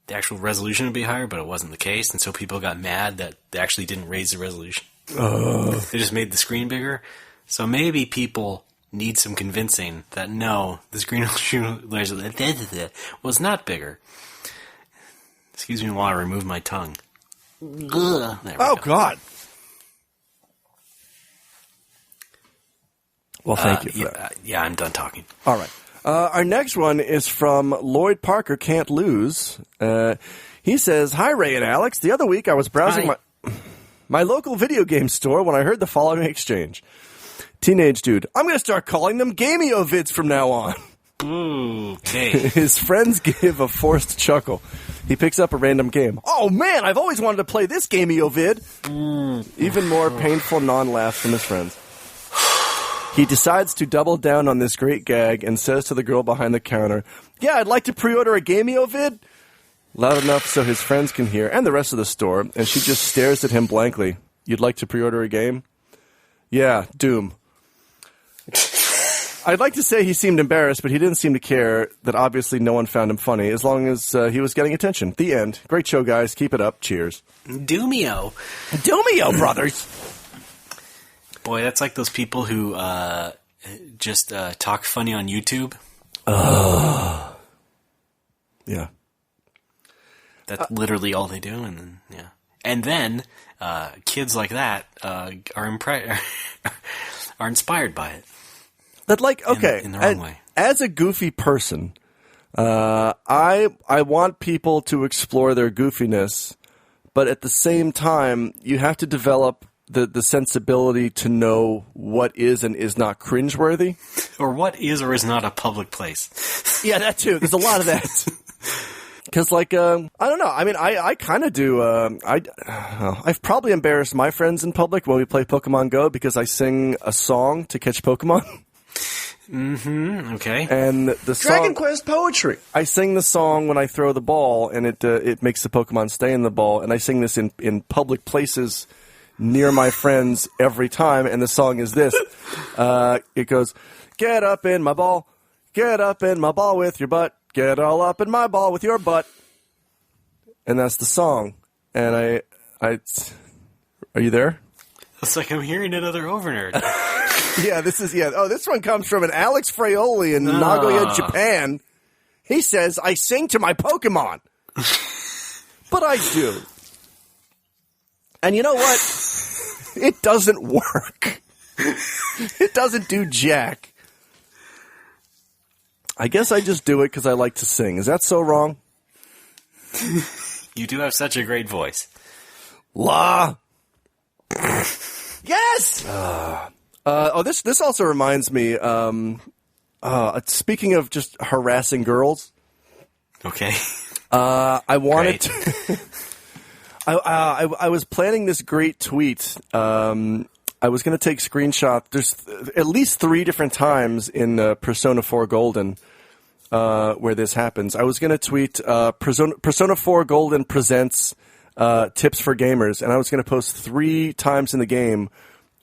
The actual resolution would be higher, but it wasn't the case, and so people got mad that they actually didn't raise the resolution. They just made the screen bigger. So maybe people need some convincing that no, the screen resolution was not bigger. Excuse me while I remove my tongue. Oh, God. Well, thank you for that. Yeah, I'm done talking. All right. Our next one is from Lloyd Parker, Can't Lose. He says, Hi, Ray and Alex. The other week I was browsing my local video game store when I heard the following exchange. Teenage dude, I'm going to start calling them Gameo vids from now on. Okay. His friends give a forced chuckle. He picks up a random game. Oh, man, I've always wanted to play this Gameo vid. Even more painful non-laughs from his friends. He decides to double down on this great gag and says to the girl behind the counter, Yeah, I'd like to pre-order a Gameo vid. Loud enough so his friends can hear, and the rest of the store, and she just stares at him blankly. You'd like to pre-order a game? Yeah, Doom. I'd like to say he seemed embarrassed, but he didn't seem to care that obviously no one found him funny, as long as he was getting attention. The end. Great show, guys. Keep it up. Cheers. Doomio. Doomio, brothers. Boy, that's like those people who just talk funny on YouTube. Yeah. That's literally all they do, and then kids like that are inspired by it. That okay, in the wrong way. As a goofy person, I want people to explore their goofiness, but at the same time, you have to develop the sensibility to know what is and is not cringeworthy. Or what is or is not a public place. Yeah, that too. There's a lot of that. Because, I don't know. I mean, I kind of do. I've probably embarrassed my friends in public when we play Pokemon Go because I sing a song to catch Pokemon. Mm-hmm. Okay. And the Dragon Quest poetry. I sing the song when I throw the ball, and it makes the Pokemon stay in the ball. And I sing this in public places near my friends every time. And the song is this. It goes, "Get up in my ball, get up in my ball with your butt, get all up in my ball with your butt." And that's the song. And I are you there? It's like I'm hearing another Overnerd. Yeah, this one comes from an Alex Fraioli in Nagoya, Japan. He says, I sing to my Pokemon. But I do. And you know what? It doesn't work. It doesn't do jack. I guess I just do it because I like to sing. Is that so wrong? You do have such a great voice. La. Yes! This also reminds me, speaking of just harassing girls. Okay. I wanted to... I was planning this great tweet. I was going to take screenshots. There's at least 3 different times in Persona 4 Golden where this happens. I was going to tweet Persona 4 Golden presents tips for gamers, and I was going to post 3 times in the game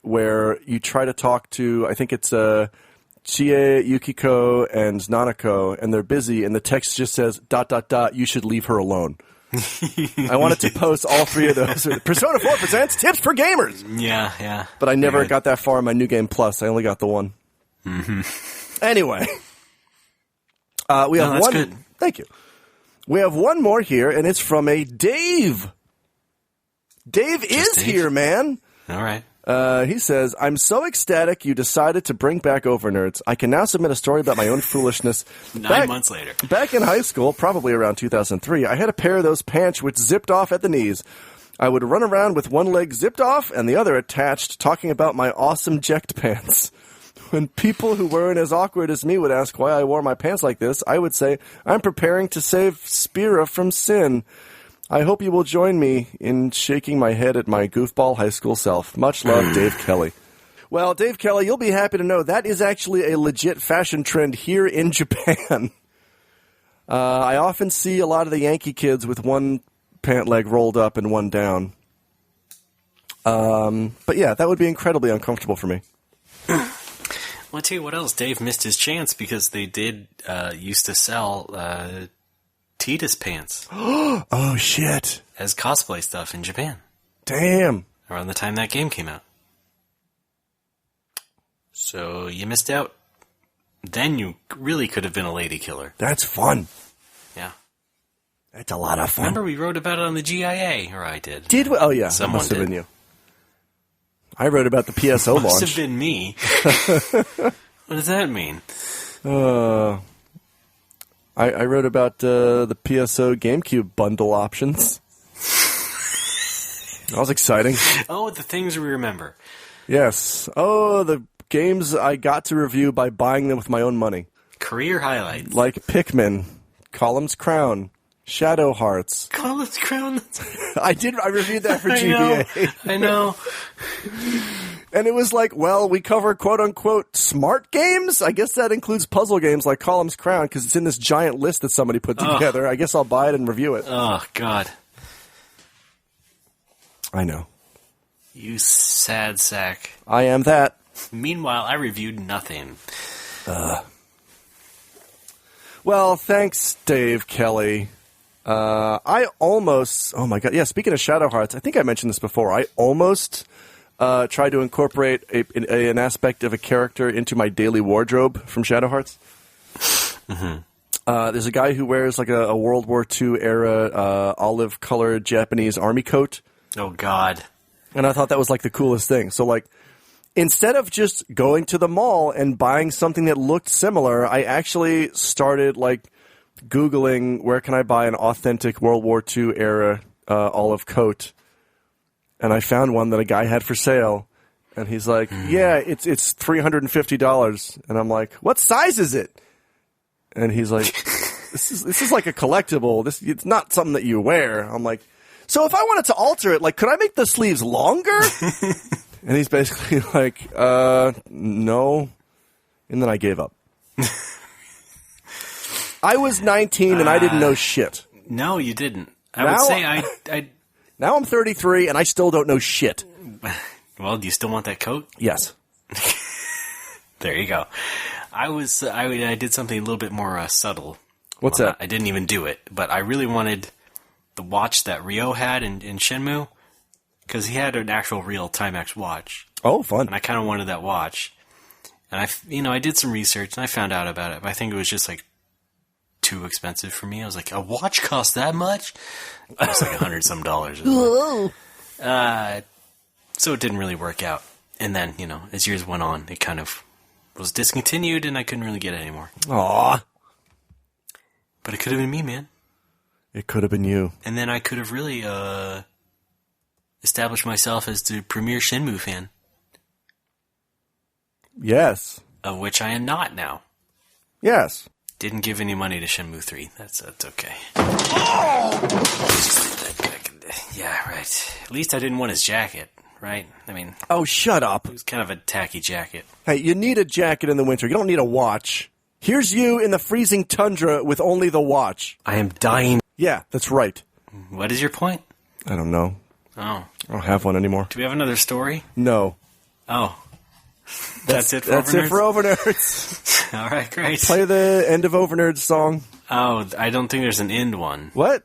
where you try to talk to, I think it's Chie, Yukiko, and Nanako, and they're busy, and the text just says, ... you should leave her alone. I wanted to post all 3 of those. Persona 4 presents tips for gamers. Yeah. But I never got that far in my New Game Plus. I only got the 1. Mm-hmm. Anyway. We have that's one. good. Thank you. We have one more here, and it's from a Dave. Dave is Dave? here, man. All right. He says, I'm so ecstatic you decided to bring back Overnerds. I can now submit a story about my own foolishness. 9 months later. Back in high school, probably around 2003, I had a pair of those pants which zipped off at the knees. I would run around with one leg zipped off and the other attached, talking about my awesome jecked pants. When people who weren't as awkward as me would ask why I wore my pants like this, I would say, I'm preparing to save Spira from sin. I hope you will join me in shaking my head at my goofball high school self. Much love, Dave Kelly. Well, Dave Kelly, you'll be happy to know that is actually a legit fashion trend here in Japan. I often see a lot of the Yankee kids with one pant leg rolled up and one down. But yeah, that would be incredibly uncomfortable for me. Well, I'll tell you what else. Dave missed his chance because they did used to sell Titus pants. Oh, shit. As cosplay stuff in Japan. Damn. Around the time that game came out. So you missed out. Then you really could have been a lady killer. That's fun. Yeah. That's a lot of fun. Remember we wrote about it on the GIA, or I did. Did we? Oh, yeah. Someone must have did. been you. I wrote about the PSO launch. Must have been me. What does that mean? I wrote about the PSO GameCube bundle options. That was exciting. Oh, the things we remember. Yes. Oh, the games I got to review by buying them with my own money. Career highlights. Like Pikmin, Column's Crown, Shadow Hearts. Column's Crown? I reviewed that for GBA. I know. And it was like, well, we cover quote-unquote smart games? I guess that includes puzzle games like Column's Crown, because it's in this giant list that somebody put together. I guess I'll buy it and review it. Oh, God. I know. You sad sack. I am that. Meanwhile, I reviewed nothing. Well, thanks, Dave Kelly. I almost... Oh, my God. Yeah, speaking of Shadow Hearts, I think I mentioned this before. I almost... tried to incorporate an aspect of a character into my daily wardrobe from Shadow Hearts. Mm-hmm. There's a guy who wears like a World War II era olive-colored Japanese army coat. Oh, God. And I thought that was like the coolest thing. So like, instead of just going to the mall and buying something that looked similar, I actually started like Googling where can I buy an authentic World War II era olive coat. And I found one that a guy had for sale, and he's like, "Yeah, it's $350." And I'm like, "What size is it?" And he's like, "This is like a collectible. It's not something that you wear." I'm like, "So if I wanted to alter it, like, could I make the sleeves longer?" And he's basically like, "No." And then I gave up. I was 19 and I didn't know shit. No, you didn't. I would say I Now I'm 33, and I still don't know shit. Well, do you still want that coat? Yes. There you go. I did something a little bit more subtle. What's that? I didn't even do it, but I really wanted the watch that Ryo had in Shenmue, because he had an actual real Timex watch. Oh, fun. And I kind of wanted that watch. And I did some research, and I found out about it, but I think it was just like too expensive for me. I was like, a watch costs that much? It was like $100-some. So it didn't really work out. And then, as years went on, it kind of was discontinued, and I couldn't really get it anymore. Aww. But it could have been me, man. It could have been you. And then I could have really established myself as the premier Shenmue fan. Yes. Of which I am not now. Yes. Didn't give any money to Shenmue 3. That's okay. Yeah, right. At least I didn't want his jacket, right? I mean... Oh, shut up. It was kind of a tacky jacket. Hey, you need a jacket in the winter. You don't need a watch. Here's you in the freezing tundra with only the watch. I am dying. Yeah, that's right. What is your point? I don't know. Oh. I don't have one anymore. Do we have another story? No. Oh. That's it for That's Overnerds? it for Overnerds. All right, great. Play the end of Overnerds song. Oh, I don't think there's an end one. What?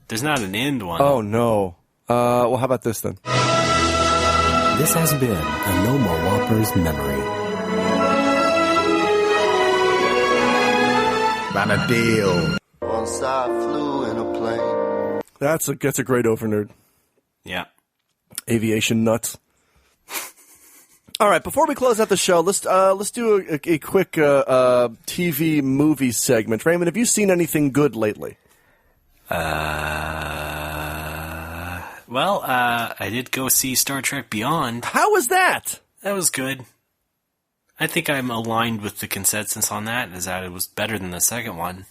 There's not an end one. Oh, no. Well, how about this then? This has been a No More Whoppers memory. Ran a deal. Once I flew in a plane. That's a great Overnerd. Yeah. Aviation nuts. All right, before we close out the show, let's do a quick TV movie segment. Raymond, have you seen anything good lately? Well, I did go see Star Trek Beyond. How was that? That was good. I think I'm aligned with the consensus on that, is that it was better than the second one.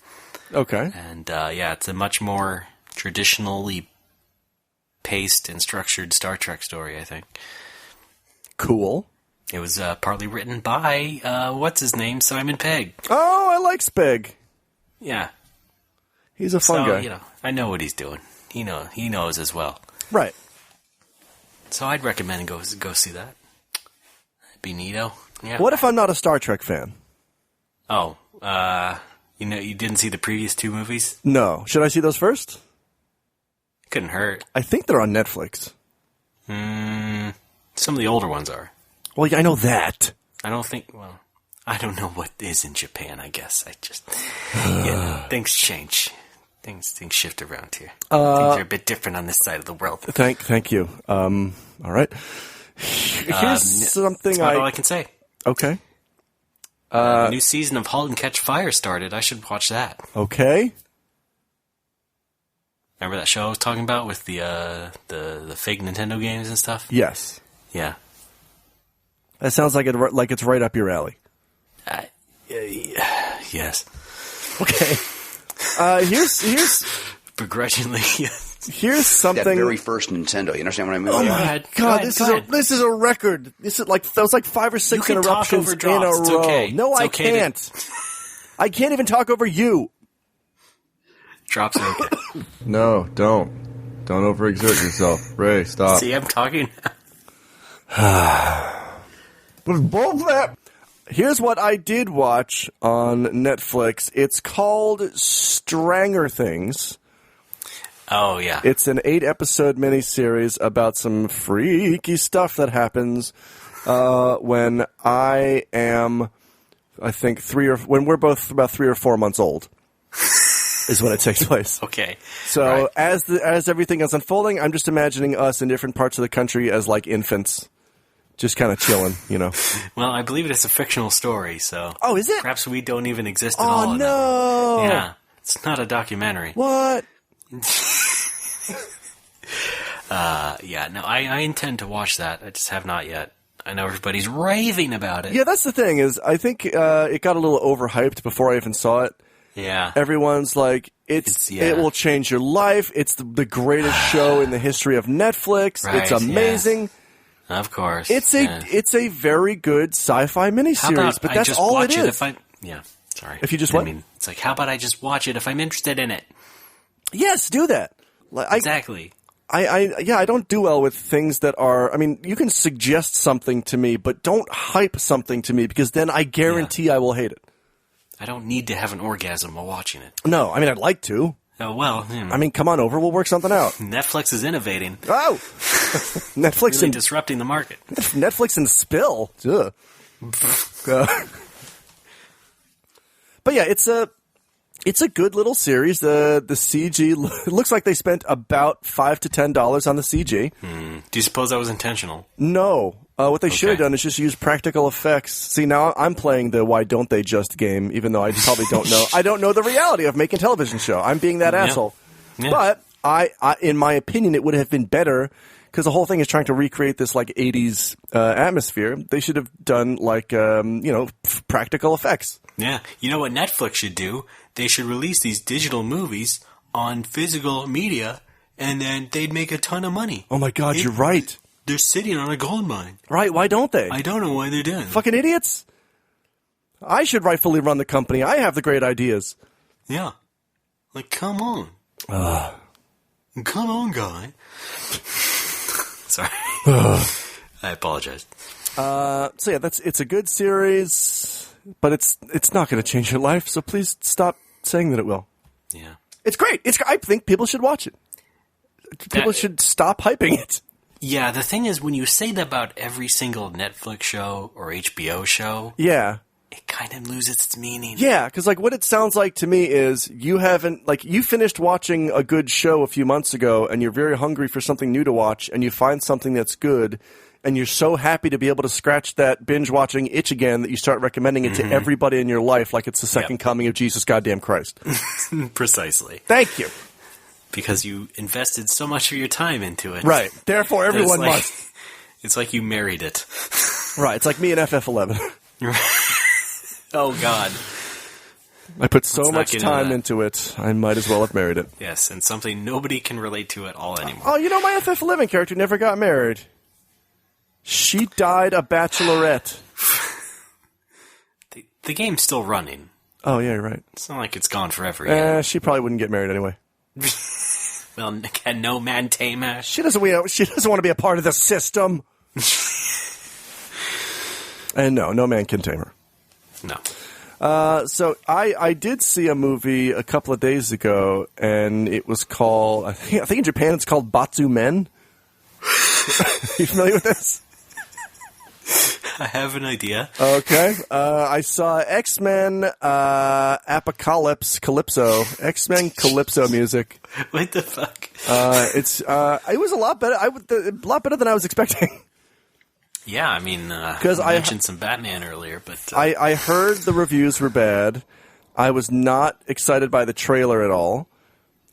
Okay. And, yeah, it's a much more traditionally paced and structured Star Trek story, I think. Cool. It was partly written by, what's his name? Simon Pegg. Oh, I like Speg. Yeah. He's a fun guy. I know what he's doing. He knows as well. Right. So I'd recommend go see that. That'd be neato. Yeah. What if I'm not a Star Trek fan? Oh, you didn't see the previous 2 movies? No. Should I see those first? Couldn't hurt. I think they're on Netflix. Some of the older ones are. Well, yeah, I know that. I don't know what is in Japan, I guess. Things change. Things shift around here. Things are a bit different on this side of the world. Thank you. All right. Here's something that's all I can say. Okay. The new season of *Halt and Catch Fire* started. I should watch that. Okay. Remember that show I was talking about with the fake Nintendo games and stuff? Yes. Yeah. That sounds like it's right up your alley. Yes. Okay. Here's begrudgingly. Here's something. That very first Nintendo. You understand what I mean? Oh my God! This is a record. This is that was like 5 or 6 interruptions in a row. Okay. No, I can't. I can't even talk over you. Drops are okay. No, don't overexert yourself, Ray. Stop. See, I'm talking. But both that. Here's what I did watch on Netflix. It's called Stranger Things. Oh, yeah. It's an 8-episode miniseries about some freaky stuff that happens when I am, I think, when we're both about 3 or 4 months old. Is when it takes place. Okay. So as everything is unfolding, I'm just imagining us in different parts of the country as like infants. Just kind of chilling, Well, I believe it's a fictional story, so... Oh, is it? Perhaps we don't even exist at all. Oh, no! Yeah. It's not a documentary. What? I intend to watch that. I just have not yet. I know everybody's raving about it. Yeah, that's the thing, is I think it got a little overhyped before I even saw it. Yeah. Everyone's like, it will change your life. It's the greatest show in the history of Netflix. Right, it's amazing. Yeah. Of course. It's a very good sci-fi miniseries, but that's all it is. If you just what? It's like, how about I just watch it if I'm interested in it? Yes, do that. Exactly. I don't do well with things that are, you can suggest something to me, but don't hype something to me, because then I guarantee I will hate it. I don't need to have an orgasm while watching it. No, I'd like to. Oh, well. Come on over. We'll work something out. Netflix is innovating. Oh! Netflix really disrupting the market. Netflix and spill. But yeah, it's a good little series. The CG looks like they spent about $5 to $10 on the CG. Do you suppose that was intentional? No. What they should have done is just use practical effects. See, now I'm playing the why don't they just game, even though I probably don't know. I don't know the reality of making a television show. I'm being that asshole. Yeah. But I, in my opinion, it would have been better, because the whole thing is trying to recreate this 80s atmosphere. They should have done practical effects. Yeah. You know what Netflix should do? They should release these digital movies on physical media, and then they'd make a ton of money. Oh my God, you're right. They're sitting on a gold mine. Right, why don't they? I don't know why they're doing it. Fucking idiots. I should rightfully run the company. I have the great ideas. Yeah. Come on. Come on, guy. Sorry. I apologize. It's a good series, but it's not going to change your life, so please stop saying that it will. Yeah. It's great. I think people should watch it. People should stop hyping it. Yeah, the thing is, when you say that about every single Netflix show or HBO show, it kind of loses its meaning. Yeah, because what it sounds like to me is you finished watching a good show a few months ago, and you're very hungry for something new to watch, and you find something that's good, and you're so happy to be able to scratch that binge-watching itch again that you start recommending it to everybody in your life like it's the second coming of Jesus goddamn Christ. Precisely. Thank you. Because you invested so much of your time into it. Right. Therefore, everyone must. It's like you married it. Right. It's like me and FF11. Oh, God. I put so much time into it, I might as well have married it. Yes, and something nobody can relate to at all anymore. Oh, my FF11 character never got married. She died a bachelorette. The game's still running. Oh, yeah, you're right. It's not like it's gone forever yet. She probably wouldn't get married anyway. Well, can no man tame her? She doesn't want to be a part of the system. And no man can tame her. No. So I did see a movie a couple of days ago, and it was called, I think in Japan it's called Batsu Men. You familiar with this? I have an idea. Okay. I saw X-Men Calypso. X-Men Calypso music. What the fuck? It was a lot better. A lot better than I was expecting. Yeah, I mean, because I mentioned some Batman earlier, but I heard the reviews were bad. I was not excited by the trailer at all,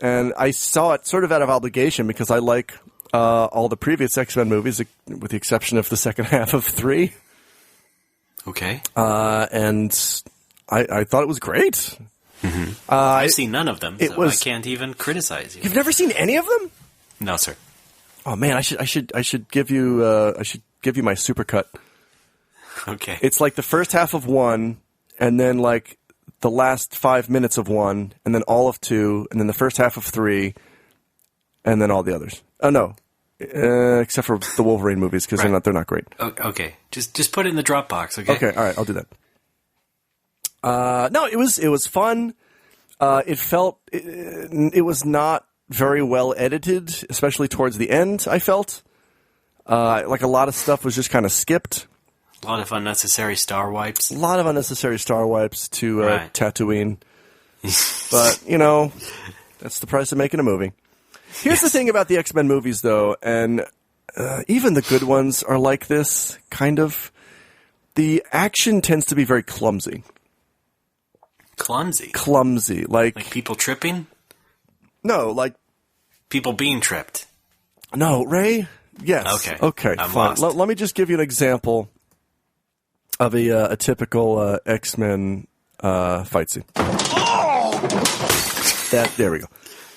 and I saw it sort of out of obligation because I like all the previous X-Men movies, with the exception of the second half of 3. Okay. And I thought it was great. Mm-hmm. I've seen none of them, so I can't even criticize you. You've never seen any of them? No, sir. Oh man, I should give you my supercut. Okay. It's like the first half of 1, and then like the last 5 minutes of 1, and then all of 2, and then the first half of 3, and then all the others. Oh no, except for the Wolverine movies, because they're not great. Okay, just put it in the Dropbox. Okay. Okay, all right, I'll do that. No, it was fun. It was not very well edited, especially towards the end. I felt like a lot of stuff was just kind of skipped. A lot of unnecessary star wipes. A lot of unnecessary star wipes to Tatooine. But that's the price of making a movie. Here's the thing about the X-Men movies, though, and even the good ones are like this, kind of. The action tends to be very clumsy. Clumsy? Clumsy. Like people tripping? No, like... people being tripped. No, Ray? Yes. Okay, I'm fine. lost. Let me just give you an example of a typical X-Men fight scene. There we go.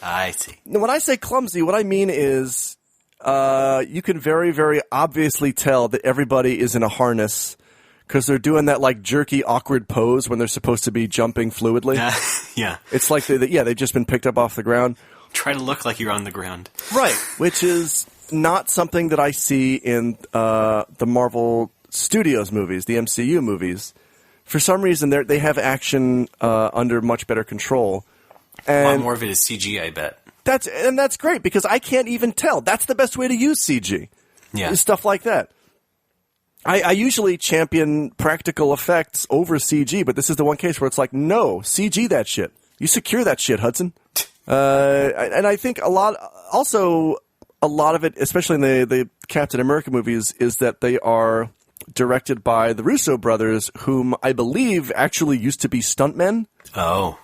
I see. Now, when I say clumsy, what I mean is you can very, very obviously tell that everybody is in a harness because they're doing that like jerky, awkward pose when they're supposed to be jumping fluidly. Yeah. It's like they've just been picked up off the ground. Try to look like you're on the ground. Right, which is not something that I see in the Marvel Studios movies, the MCU movies. For some reason, they have action under much better control. And a lot more of it is CG, I bet. That's great because I can't even tell. That's the best way to use CG. Yeah. Stuff like that. I usually champion practical effects over CG, but this is the one case where it's like, no, CG that shit. You secure that shit, Hudson. And I think a lot of it, especially in the Captain America movies, is that they are directed by the Russo brothers, whom I believe actually used to be stuntmen. Oh.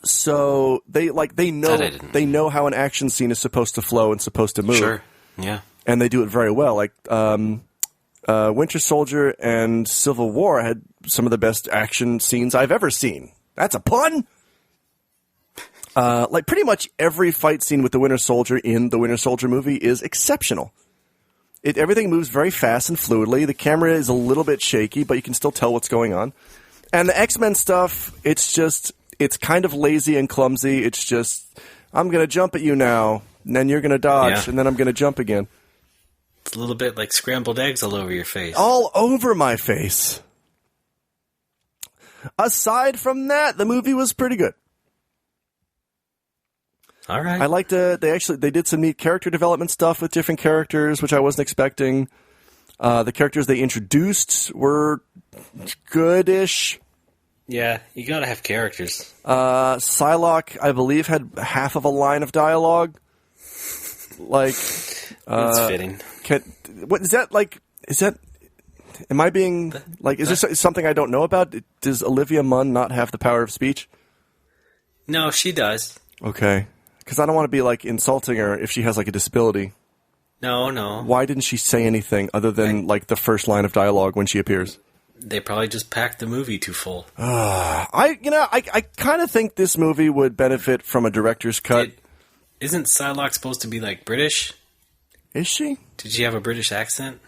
So they know how an action scene is supposed to flow and supposed to move. Sure. Yeah. And they do it very well. Like Winter Soldier and Civil War had some of the best action scenes I've ever seen. That's a pun. Like pretty much every fight scene with the Winter Soldier in the Winter Soldier movie is exceptional. Everything moves very fast and fluidly. The camera is a little bit shaky, but you can still tell what's going on. And the X-Men stuff, it's kind of lazy and clumsy. It's just, I'm going to jump at you now, and then you're going to dodge, and then I'm going to jump again. It's a little bit like scrambled eggs all over your face. All over my face. Aside from that, the movie was pretty good. All right. I liked they did some neat character development stuff with different characters, which I wasn't expecting. The characters they introduced were goodish. Yeah, you gotta have characters. Psylocke, I believe, had half of a line of dialogue. Like, it's fitting. What is that like? Am I being like? Is this something I don't know about? Does Olivia Munn not have the power of speech? No, she does. Okay, because I don't want to be like insulting her if she has like a disability. No. Why didn't she say anything other than like the first line of dialogue when she appears? They probably just packed the movie too full. I kind of think this movie would benefit from a director's cut. Isn't Psylocke supposed to be like British? Is she? Did she have a British accent?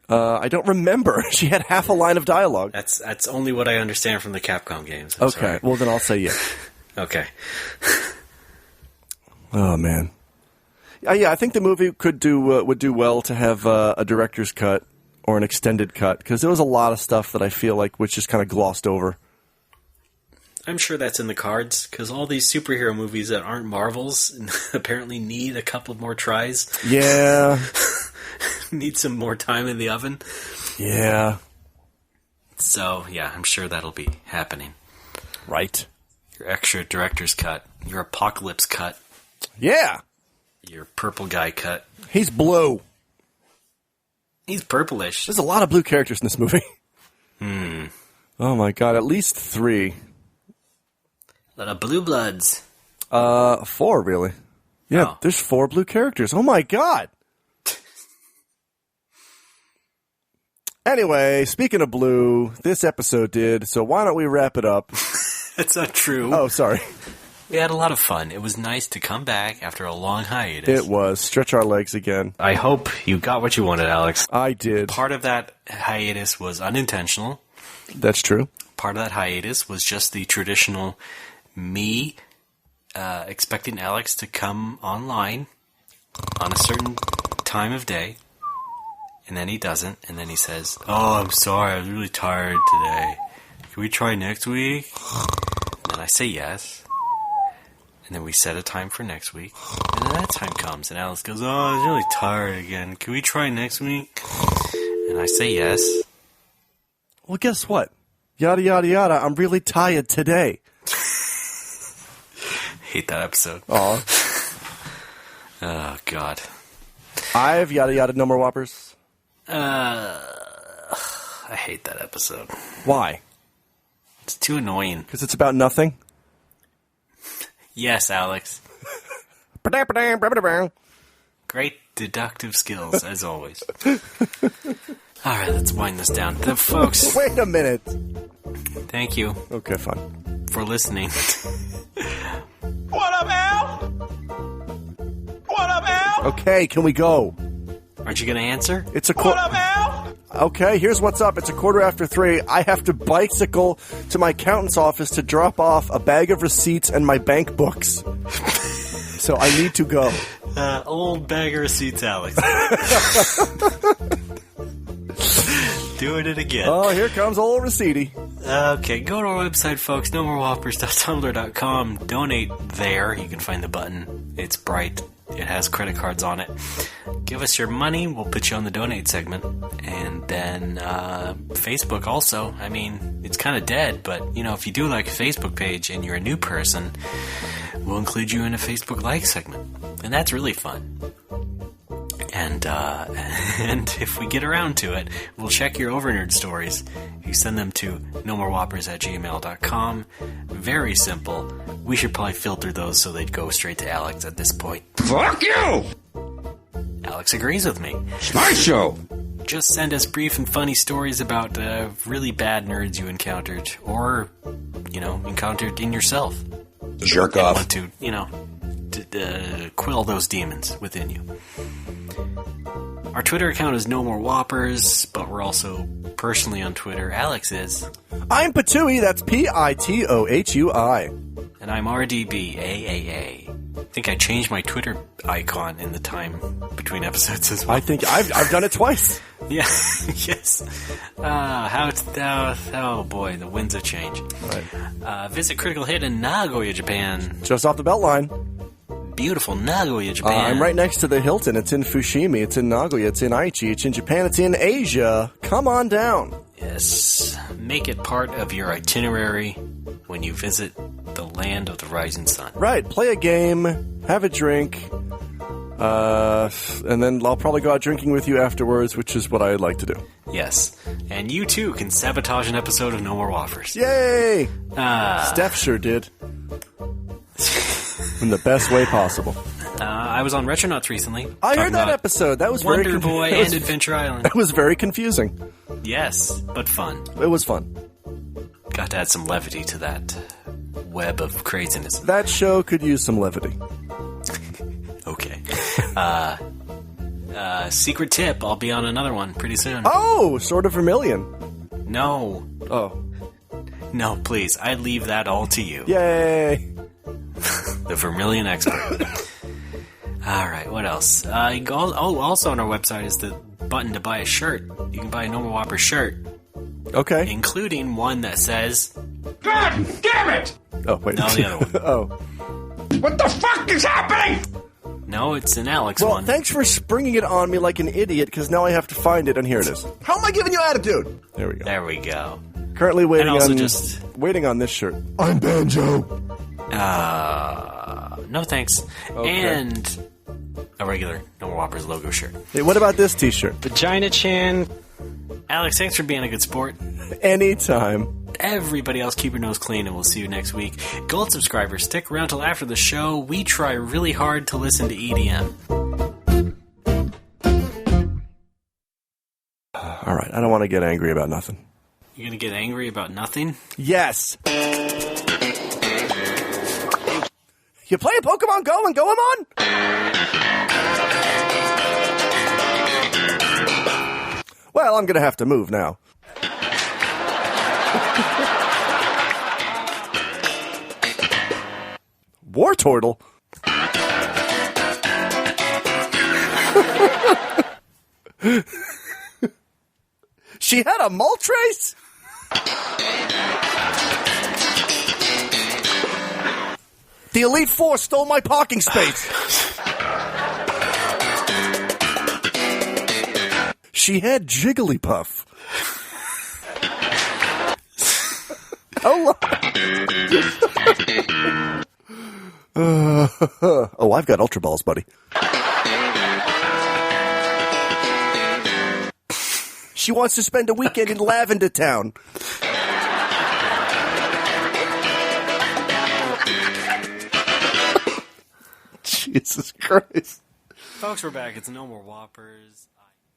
I don't remember. She had half a line of dialogue. That's only what I understand from the Capcom games. Okay, well then I'll say yes. Okay. Oh man. Yeah, I think the movie would do well to have a director's cut or an extended cut, because there was a lot of stuff that I feel like was just kind of glossed over. I'm sure that's in the cards, because all these superhero movies that aren't Marvels apparently need a couple more tries. Yeah. Need some more time in the oven. Yeah. So, yeah, I'm sure that'll be happening. Right. Your extra director's cut. Your apocalypse cut. Yeah. Your purple guy cut. He's blue. He's purplish. There's a lot of blue characters in this movie. Oh my god, at least 3. A lot of blue bloods. 4, really. Yeah, There's 4 blue characters. Oh my god. Anyway, speaking of blue, this episode did, so why don't we wrap it up? That's not true. Oh, sorry. We had a lot of fun. It was nice to come back after a long hiatus. It was. Stretch our legs again. I hope you got what you wanted, Alex. I did. Part of that hiatus was unintentional. That's true. Part of that hiatus was just the traditional me expecting Alex to come online on a certain time of day, and then he doesn't, and then he says, "Oh, I'm sorry, I was really tired today. Can we try next week?" And then I say yes, and then we set a time for next week, and then that time comes, and Alex goes, "Oh, I was really tired again. Can we try next week?" And I say yes. Well, guess what? Yada, yada, yada, I'm really tired today. Hate that episode. Aw. Oh, God. I've yada, yada, no more whoppers. I hate that episode. Why? It's too annoying. Because it's about nothing? Yes, Alex. Great deductive skills, as always. All right, let's wind this down. The folks... Wait a minute. Thank you. Okay, fine. For listening. What up, Al? What up, Al? Okay, can we go? Aren't you going to answer? It's a What up, Al? Okay, here's what's up. It's 3:15. I have to bicycle to my accountant's office to drop off a bag of receipts and my bank books. So I need to go. Old bag of receipts, Alex. Doing it again. Oh, here comes old receipty. Okay, go to our website, folks, nomorewhoppers.tumblr.com. Donate there. You can find the button. It's bright. It has credit cards on it. Give us your money. We'll put you on the donate segment. And then Facebook also. I mean, it's kind of dead, but, you know, if you do like a Facebook page and you're a new person, we'll include you in a Facebook like segment. And that's really fun. And if we get around to it, we'll check your Overnerd stories. You send them to nomorewhoppers@gmail.com. Very simple. We should probably filter those so they'd go straight to Alex at this point. Fuck you! Alex agrees with me. It's my show! Just send us brief and funny stories about really bad nerds you encountered, or, you know, encountered in yourself. Jerk off. Want to, you know, quill those demons within you. Our Twitter account is No More Whoppers, but we're also personally on Twitter. Alex is. I'm Patooey, that's P-I-T-O-H-U-I. And I'm RDBAAA. I think I changed my Twitter icon in the time between episodes as well. I think I've done it twice. Yeah, yes. Oh boy, the winds of change. Right. Visit Critical Hit in Nagoya, Japan. Just off the Beltline. Beautiful Nagoya, Japan. I'm right next to the Hilton. It's in Fushimi. It's in Nagoya. It's in Aichi. It's in Japan. It's in Asia. Come on down. Yes. Make it part of your itinerary when you visit the land of the rising sun. Right. Play a game. Have a drink. And then I'll probably go out drinking with you afterwards, which is what I like to do. Yes. And you, too, can sabotage an episode of No More Whoppers. Yay! Steph sure did. In the best way possible. I was on Retronauts recently. I heard that episode. That was Wonder very Boy and Adventure Island. That was very confusing. Yes, but fun. It was fun. Got to add some levity to that web of craziness. That show could use some levity. Okay. Secret tip, I'll be on another one pretty soon. Oh, Sword of Vermilion. No. Oh. No, please. I leave that all to you. Yay. The Vermilion expert. All right, what else? Also on our website is the button to buy a shirt. You can buy a No More Whopper shirt. Okay. Including one that says... God damn it! Oh, wait. No, the other one. Oh. What the fuck is happening? No, it's an Alex Well, one. thanks for springing it on me like an idiot, because now I have to find it, and here it is. How am I giving you attitude? There we go. There we go. Currently waiting And also on waiting on this shirt. I'm Banjo. No thanks. Okay. And a regular No More Whoppers logo shirt. Hey, what about this t-shirt? Vagina Chan. Alex, thanks for being a good sport. Anytime. Everybody else, keep your nose clean, and we'll see you next week. Gold subscribers, stick around till after the show. We try really hard to listen to EDM. All right, I don't want to get angry about nothing. You're gonna get angry about nothing? Yes. You play Pokemon Go and go 'em on? Well, I'm going to have to move now. War Turtle? She had a Moltres? The Elite Four stole my parking space. She had Jigglypuff. Oh, oh, I've got Ultra Balls, buddy. She wants to spend a weekend in Lavender Town. Jesus Christ. Folks, we're back. It's No More Whoppers.